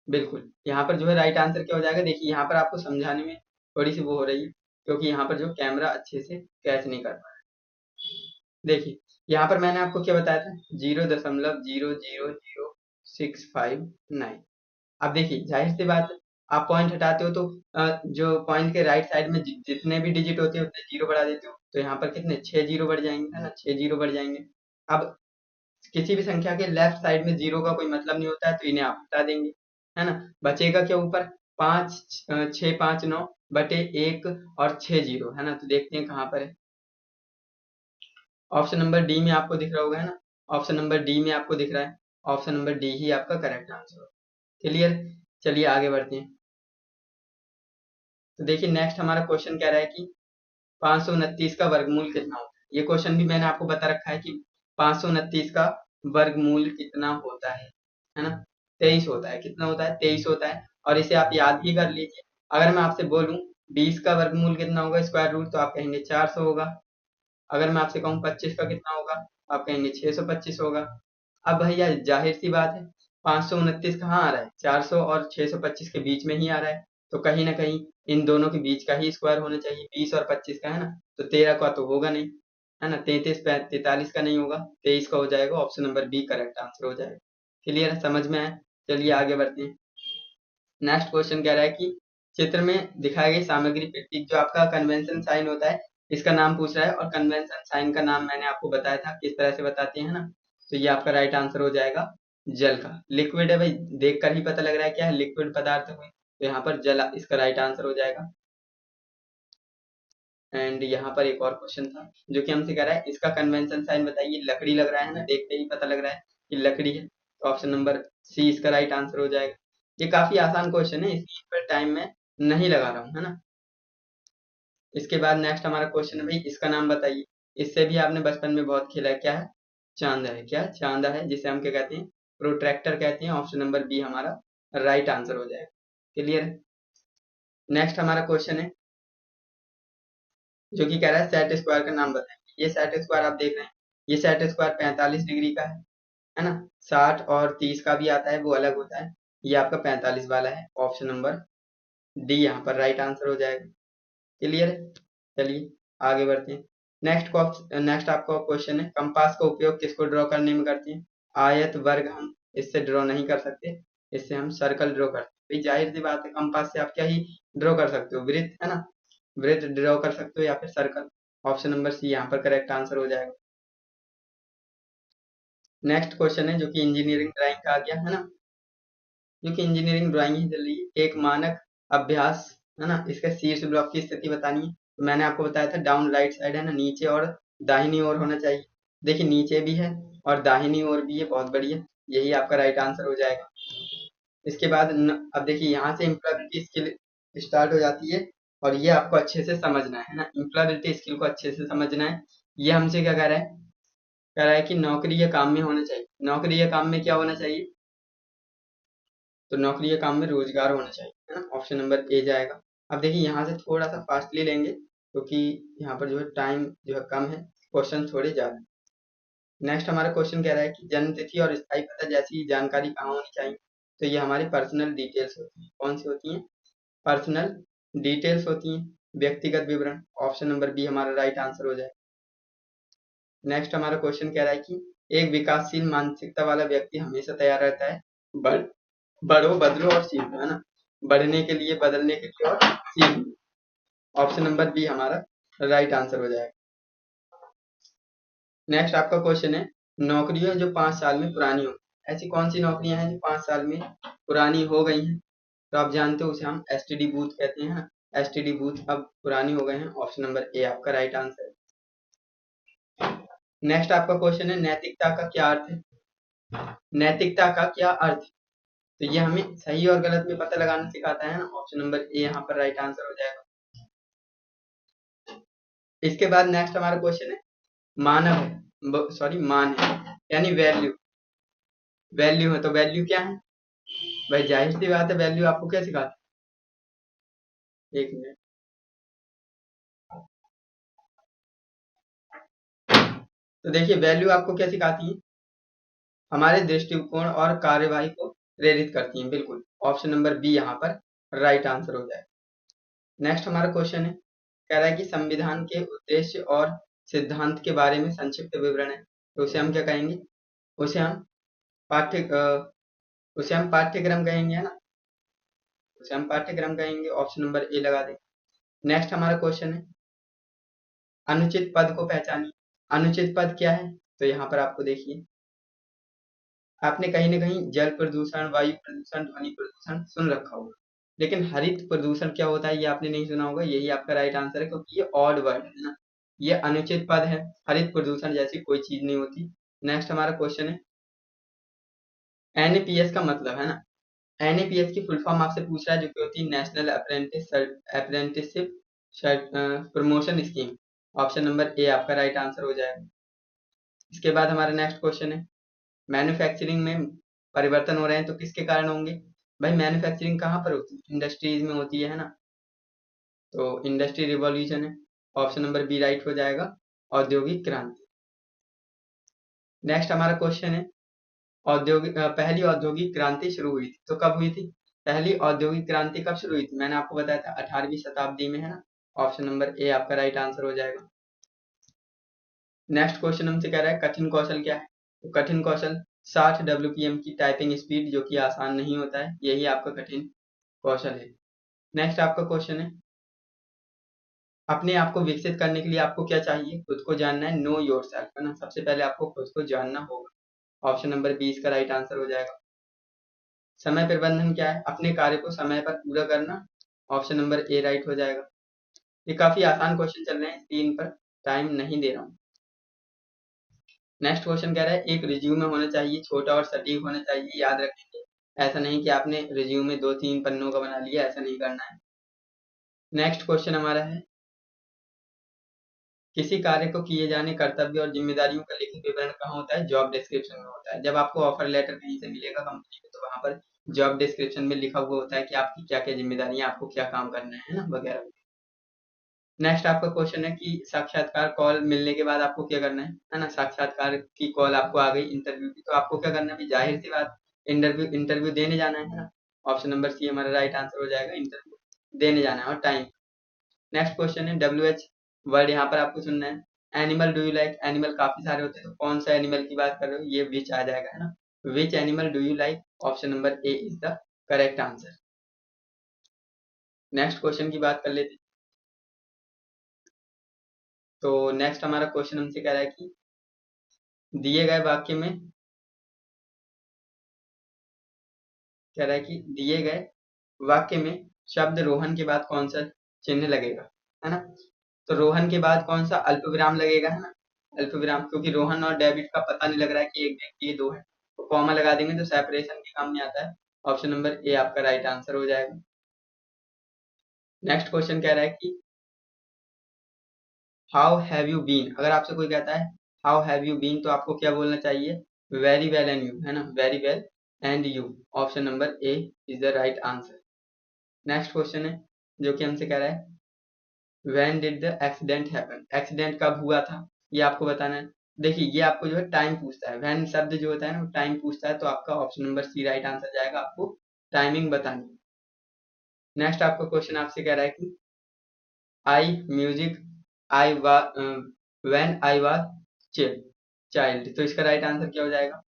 बिल्कुल, यहाँ पर जो है राइट आंसर क्या हो जाएगा? देखिए यहाँ पर आपको समझाने में थोड़ी सी वो हो रही है, क्योंकि यहाँ पर जो कैमरा अच्छे से कैच नहीं कर पा रहा है। देखिए यहाँ पर मैंने आपको क्या बताया था? 0.0000659। अब देखिए जाहिर सी बात है, आप पॉइंट हटाते हो तो जो पॉइंट के राइट साइड में जितने भी डिजिट होते हैं उतने जीरो बढ़ा देते हो, तो यहाँ पर कितने? 6 जीरो बढ़ जाएंगे, है ना? 6 जीरो बढ़ जाएंगे। अब किसी भी संख्या के लेफ्ट साइड में जीरो का कोई मतलब नहीं होता है, तो इन्हें आप हटा देंगे, है ना? बचेगा क्या ऊपर? 5 6 5 9 बटे 1 और 6 जीरो, है ना? तो देखते हैं कहाँ पर है। ऑप्शन नंबर डी में आपको दिख रहा होगा, है ना? ऑप्शन नंबर डी में आपको दिख रहा है, ऑप्शन नंबर डी ही आपका करेक्ट आंसर होगा। क्लियर? चलिए आगे बढ़ते हैं। तो देखिए नेक्स्ट हमारा क्वेश्चन कह रहा है कि 529 का वर्गमूल कितना होता है? ये क्वेश्चन भी मैंने आपको बता रखा है कि 529 का वर्गमूल कितना होता है ना? 23 होता है। कितना होता है? 23 होता है। और इसे आप याद ही कर लीजिए। अगर मैं आपसे बोलूं 20 का वर्गमूल कितना होगा स्क्वायर रूट, तो आप कहेंगे 400 होगा। अगर मैं आपसे कहूँ 25 का कितना होगा, आप कहेंगे 625 होगा। अब भैया जाहिर सी बात है, 529 कहाँ आ रहा है? 400 और 625 के बीच में ही आ रहा है, तो कहीं ना कहीं इन दोनों के बीच का ही स्क्वायर होना चाहिए, 20 और 25 का, है ना? तो 13 का तो होगा नहीं, है ना? 33 43 का नहीं होगा, 23 का हो जाएगा। Option number B correct answer हो जाएगा। क्लियर है? समझ में आया? चलिए आगे बढ़ते हैं। नेक्स्ट क्वेश्चन कह रहा है कि चित्र में दिखाई गई सामग्री प्रतीक जो आपका कन्वेंशन साइन होता है, इसका नाम पूछ रहा है। और कन्वेंशन साइन का नाम मैंने आपको बताया था किस तरह से बताते हैं ना? तो ये आपका राइट आंसर हो जाएगा जल का। लिक्विड है भाई, देख कर ही पता लग रहा है क्या है, लिक्विड पदार्थ है, तो यहाँ पर जल इसका राइट आंसर हो जाएगा। एंड यहाँ पर एक और क्वेश्चन था जो कि हमसे कह रहा है इसका कन्वेंशन साइन बताइए। लकड़ी लग रहा है ना, देखते ही पता लग रहा है कि लकड़ी है, तो ऑप्शन नंबर सी इसका राइट आंसर हो जाएगा। ये काफी आसान क्वेश्चन है, इसलिए पर टाइम में नहीं लगा रहा हूँ, है ना? इसके बाद नेक्स्ट हमारा क्वेश्चन है भाई इसका नाम बताइए। इससे भी आपने बचपन में बहुत खेला है, क्या है? चांदा है। क्या चांदा है? जिसे हम क्या कहते हैं? प्रोट्रैक्टर कहते हैं। ऑप्शन नंबर बी हमारा राइट आंसर हो जाएगा। क्लियर? नेक्स्ट हमारा क्वेश्चन है जो कि कह रहा है सेट स्क्वायर का नाम बताएं। ये सेट स्क्वायर आप देख रहे हैं, ये सेट स्क्वायर 45 डिग्री का है ना? 60 और 30 का भी आता है, वो अलग होता है। ये आपका 45 वाला है। ऑप्शन नंबर डी यहाँ पर राइट आंसर हो जाएगा। क्लियर है? चलिए आगे बढ़ते हैं। नेक्स्ट आपका क्वेश्चन है कंपास का उपयोग किसको ड्रॉ करने में करते हैं? आयत, वर्ग हम इससे ड्रॉ नहीं कर सकते, इससे हम सर्कल ड्रॉ करते हैं। भाई जाहिर सी बात है, कंपास से आप क्या ही ड्रॉ कर सकते हो? वृत्त, है ना? वृत्त ड्रॉ कर सकते हो या फिर सर्कल। ऑप्शन नंबर सी यहाँ पर करेक्ट आंसर हो जाएगा। नेक्स्ट क्वेश्चन है जो कि इंजीनियरिंग ड्राइंग का आ गया है ना, जो कि इंजीनियरिंग ड्राइंग ही चल रही है। एक मानक अभ्यास है ना, इसका शीर्ष ब्लॉक की स्थिति बतानी है। तो मैंने आपको बताया था डाउन राइट साइड है ना, नीचे और दाहिनी ओर होना चाहिए। देखिए नीचे भी है और दाहिनी ओर भी है, बहुत बढ़िया, यही आपका राइट आंसर हो जाएगा। इसके बाद अब देखिए यहाँ से इम्प्लॉयबिलिटी स्किल स्टार्ट हो जाती है, और ये आपको अच्छे से समझना है ना, इम्प्लॉयबिलिटी स्किल को अच्छे से समझना है। ये हमसे क्या कह रहा है, कह रहा है कि नौकरी या काम में होना चाहिए। नौकरी या काम में क्या होना चाहिए, तो नौकरी या काम में रोजगार होना चाहिए, है ना, ऑप्शन नंबर ए जाएगा। अब देखिए यहाँ से थोड़ा सा फास्टली लेंगे क्योंकि यहाँ पर जो है टाइम जो है कम है, क्वेश्चन थोड़े ज्यादा। नेक्स्ट हमारा क्वेश्चन कह रहा है कि जन्म तिथि और स्थायी पता जैसी जानकारी कहाँ होनी चाहिए, तो ये हमारी पर्सनल डिटेल्स होती है। कौन सी होती हैं, पर्सनल डिटेल्स होती हैं, व्यक्तिगत विवरण, ऑप्शन नंबर बी हमारा राइट आंसर हो जाए। नेक्स्ट हमारा क्वेश्चन कह रहा है कि एक विकासशील मानसिकता वाला व्यक्ति हमेशा तैयार रहता है बढ़ बढ़ो, बदलो और सीखो, है ना, बढ़ने के लिए, बदलने के लिए और सीखने, ऑप्शन नंबर बी हमारा राइट आंसर हो जाएगा। नेक्स्ट आपका क्वेश्चन है नौकरियां जो 5 साल में पुरानी हो, ऐसी कौन सी नौकरियां हैं जो 5 साल में पुरानी हो गई हैं, तो आप जानते हो उसे हम एसटीडी बूथ कहते हैं। एसटीडी बूथ अब पुरानी हो गए हैं, ऑप्शन नंबर ए आपका राइट आंसर है। नेक्स्ट आपका क्वेश्चन है नैतिकता का क्या अर्थ है, नैतिकता का क्या अर्थ, तो ये हमें सही और गलत में पता लगाना सिखाता है ना, ऑप्शन नंबर ए यहाँ पर राइट आंसर हो जाएगा। इसके बाद नेक्स्ट हमारा क्वेश्चन है मानव है, सॉरी मान है, यानी वैल्यू, वैल्यू है, तो वैल्यू क्या है भाई, जाहिर सी बात है वैल्यू आपको क्या सिखाती है, एक मिनट। तो देखिए वैल्यू आपको क्या सिखाती है, हमारे दृष्टिकोण और कार्यवाही को प्रेरित करती हैं, बिल्कुल, ऑप्शन नंबर बी यहाँ पर राइट आंसर हो जाए। नेक्स्ट हमारा क्वेश्चन है, कह रहा है कि संविधान के उद्देश्य और सिद्धांत के बारे में संक्षिप्त विवरण है, तो उसे हम क्या कहेंगे, उसे हम पाठ्य उसे हम पाठ्यक्रम कहेंगे, है ना, उसे हम पाठ्यक्रम कहेंगे, ऑप्शन नंबर ए लगा दें। नेक्स्ट हमारा क्वेश्चन है अनुचित पद को पहचानिए। अनुचित पद क्या है, तो यहाँ पर आपको देखिए, आपने कहीं ना कहीं जल प्रदूषण, वायु प्रदूषण, ध्वनि प्रदूषण सुन रखा होगा, लेकिन हरित प्रदूषण क्या होता है ये आपने नहीं सुना होगा, यही आपका राइट आंसर है क्योंकि ये ऑड वर्ड है ना, ये अनुचित पद है, हरित प्रदूषण जैसी कोई चीज नहीं होती। नेक्स्ट हमारा क्वेश्चन है एनएपीएस का मतलब, है ना, एनएपीएस की फुल फॉर्म आपसे पूछ रहा है जो कि होती है national apprenticeship promotion scheme, option number ए आपका राइट आंसर हो जाएगा। इसके बाद हमारा नेक्स्ट क्वेश्चन है मैन्युफैक्चरिंग में परिवर्तन हो रहे हैं तो किसके कारण होंगे, भाई मैन्युफैक्चरिंग कहाँ पर होती है, इंडस्ट्रीज में होती है ना, तो इंडस्ट्री रिवॉल्यूशन है, ऑप्शन नंबर बी राइट हो जाएगा, औद्योगिक क्रांति। नेक्स्ट हमारा क्वेश्चन है पहली औद्योगिक क्रांति शुरू हुई थी, तो कब हुई थी, पहली औद्योगिक क्रांति कब शुरू हुई थी, मैंने आपको बताया था 18वीं शताब्दी में, है ना, ऑप्शन नंबर ए आपका राइट आंसर हो जाएगा। नेक्स्ट क्वेश्चन हमसे कह रहा है कठिन कौशल क्या है, तो कठिन कौशल 60 WPM की टाइपिंग स्पीड, जो कि आसान नहीं होता है, यही आपका कठिन कौशल है। नेक्स्ट आपका क्वेश्चन है अपने आप को विकसित करने के लिए आपको क्या चाहिए, खुद को जानना है, नो योर सेल्फ, है ना, सबसे पहले आपको खुद को जानना होगा, ऑप्शन नंबर 20 का राइट आंसर हो जाएगा। समय प्रबंधन क्या है, अपने कार्य को समय पर पूरा करना, ऑप्शन नंबर ए राइट हो जाएगा। ये काफी आसान क्वेश्चन चल रहे हैं, स्क्रीन पर टाइम नहीं दे रहा हूँ। नेक्स्ट क्वेश्चन कह रहा है एक रिज्यूमे होना चाहिए, छोटा और सटीक होना चाहिए, याद रखेंगे, ऐसा नहीं कि आपने रिज्यूमे 2-3 पन्नों का बना लिया, ऐसा नहीं करना है। नेक्स्ट क्वेश्चन हमारा है किसी कार्य को किए जाने कर्तव्य और जिम्मेदारियों का लिखित विवरण कहाँ होता है, जॉब डिस्क्रिप्शन में होता है। जब आपको ऑफर लेटर कहीं से मिलेगा कंपनी में, तो वहां पर जॉब डिस्क्रिप्शन में लिखा हुआ होता है कि आपकी क्या क्या जिम्मेदारियां, आपको क्या काम करना है ना, वगैरह। नेक्स्ट आपका क्वेश्चन है कि साक्षात्कार कॉल मिलने के बाद आपको क्या करना है ना, साक्षात्कार की कॉल आपको आ गई इंटरव्यू की, तो आपको क्या करना है भाई, जाहिर सी बात इंटरव्यू इंटरव्यू देने जाना है ना, ऑप्शन नंबर सी हमारा राइट आंसर हो जाएगा, इंटरव्यू देने जाना है और टाइम। नेक्स्ट क्वेश्चन है WH वर्ड यहाँ पर आपको सुनना है। Animal do you like, animal काफी सारे होते हैं, तो कौन सा एनिमल की बात कर रहे हो, ये विच आ जाएगा, है ना, which animal do you like, option number A is the correct answer. Next question की बात कर लेते हैं। तो नेक्स्ट हमारा क्वेश्चन हमसे कह रहा है कि दिए गए वाक्य में कह रहा है कि दिए गए वाक्य में शब्द रोहन के बाद कौन सा चिन्ह लगेगा, है ना। तो रोहन के बाद कौन सा अल्प विराम लगेगा, है ना, अल्प विराम, क्योंकि रोहन और डेविड का पता नहीं लग रहा है कि एक व्यक्ति ये दो है, तो कॉमा लगा देंगे तो सेपरेशन के काम में आता है। ऑप्शन नंबर ए आपका राइट आंसर हो जाएगा। नेक्स्ट क्वेश्चन कह रहा है कि हाउ हैव यू बीन। अगर आपसे कोई कहता है हाउ हैव यू बीन तो आपको क्या बोलना चाहिए, वेरी वेल एंड यू, है ना, very well and you. Option number A is the right answer. Next question है जो कि हमसे कह रहा है when did the accident happen. Accident कब हुआ था ये आपको बताना है। देखिए ये आपको जो है टाइम पूछता है, व्हेन शब्द जो होता है ना वो टाइम पूछता है, तो आपका option number C right answer जाएगा, आपको टाइमिंग बतानी है। नेक्स्ट आपका क्वेश्चन आपसे कह रहा है कि आई म्यूजिक आई वा व्हेन आई वाज चाइल्ड, तो इसका राइट आंसर क्या हो जाएगा।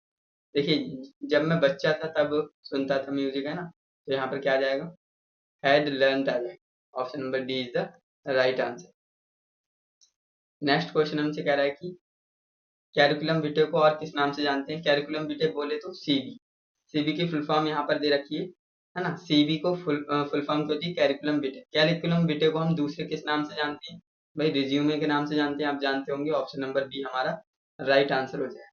देखिए जब मैं बच्चा था तब सुनता था म्यूजिक, है ना, तो यहाँ पर क्या आ जाएगा, हैड लर्नड आ जाएगा। Option number D is the right answer. Next question हमसे कह रहा है कि कैरिकुलम विटे को और किस नाम से जानते हैं। कैरिकुलम विटे बोले तो सीबी, सीबी की फुल फॉर्म यहाँ पर दे रखी है ना, सीबी को फुल फॉर्म होती है कैरिकुलम विटे। कैरिकुलम विटे को हम दूसरे किस नाम से जानते हैं, भाई रिज्यूमे के नाम से जानते हैं, आप जानते होंगे। ऑप्शन नंबर बी हमारा राइट आंसर हो जाए।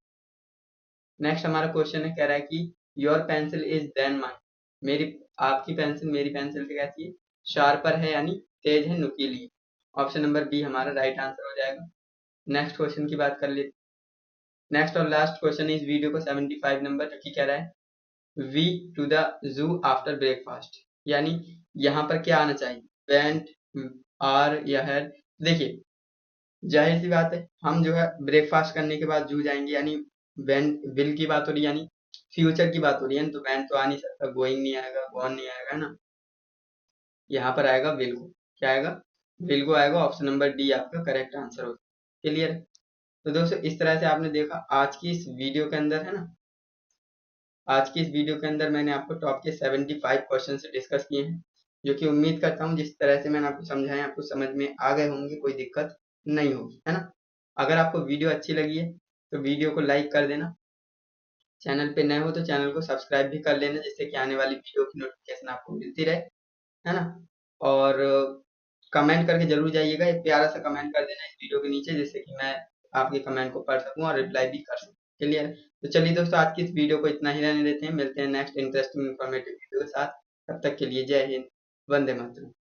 नेक्स्ट हमारा क्वेश्चन है, कह रहा है कि your pencil is then mine. मेरी आपकी पेंसिल मेरी पेंसिल से कैसी है, शार्पर है यानी तेज है, नुकीली। ऑप्शन नंबर बी हमारा राइट आंसर हो जाएगा। नेक्स्ट क्वेश्चन की बात कर लेते। नेक्स्ट और लास्ट क्वेश्चन इस वीडियो को 75 नंबर, जो कि कह रहा है we to the zoo after breakfast, यानी यहाँ पर क्या आना चाहिए, वेंट, आर या हैड। देखिए जाहिर सी बात है हम जो है ब्रेकफास्ट करने के बाद जू जाएंगे, यानी वेन विल की बात हो रही है, यानी फ्यूचर की बात हो रही है, तो वेन तो आ नहीं सकता, गोइंग नहीं आएगा, गॉन नहीं आएगा ना, यहाँ पर आएगा विल को। क्या आएगा, विल को आएगा। ऑप्शन नंबर डी आपका करेक्ट आंसर होगा। क्लियर। तो दोस्तों इस तरह से आपने देखा आज की इस वीडियो के अंदर, है ना, आज की इस वीडियो के अंदर मैंने आपको टॉप के 75 क्वेश्चन से डिस्कस किए हैं, जो कि उम्मीद करता हूँ जिस तरह से मैंने आपको समझाया आपको समझ में आ गए होंगे, कोई दिक्कत नहीं होगी, है ना। अगर आपको वीडियो अच्छी लगी है तो वीडियो को लाइक कर देना, चैनल पे नए हो तो चैनल को सब्सक्राइब भी कर लेना, जिससे कि आने वाली वीडियो की नोटिफिकेशन आपको मिलती रहे, है ना। और कमेंट करके जरूर जाइएगा, एक प्यारा सा कमेंट कर देना इस वीडियो के नीचे, जिससे कि मैं आपके कमेंट को पढ़ सकूं और रिप्लाई भी कर सकूं। क्लियर। तो चलिए दोस्तों आज की इस वीडियो को इतना ही रहने देते हैं, मिलते हैं नेक्स्ट इंटरेस्टिंग इन्फॉर्मेटिव वीडियो के साथ। तब तक के लिए जय हिंद, वंदे मातरम।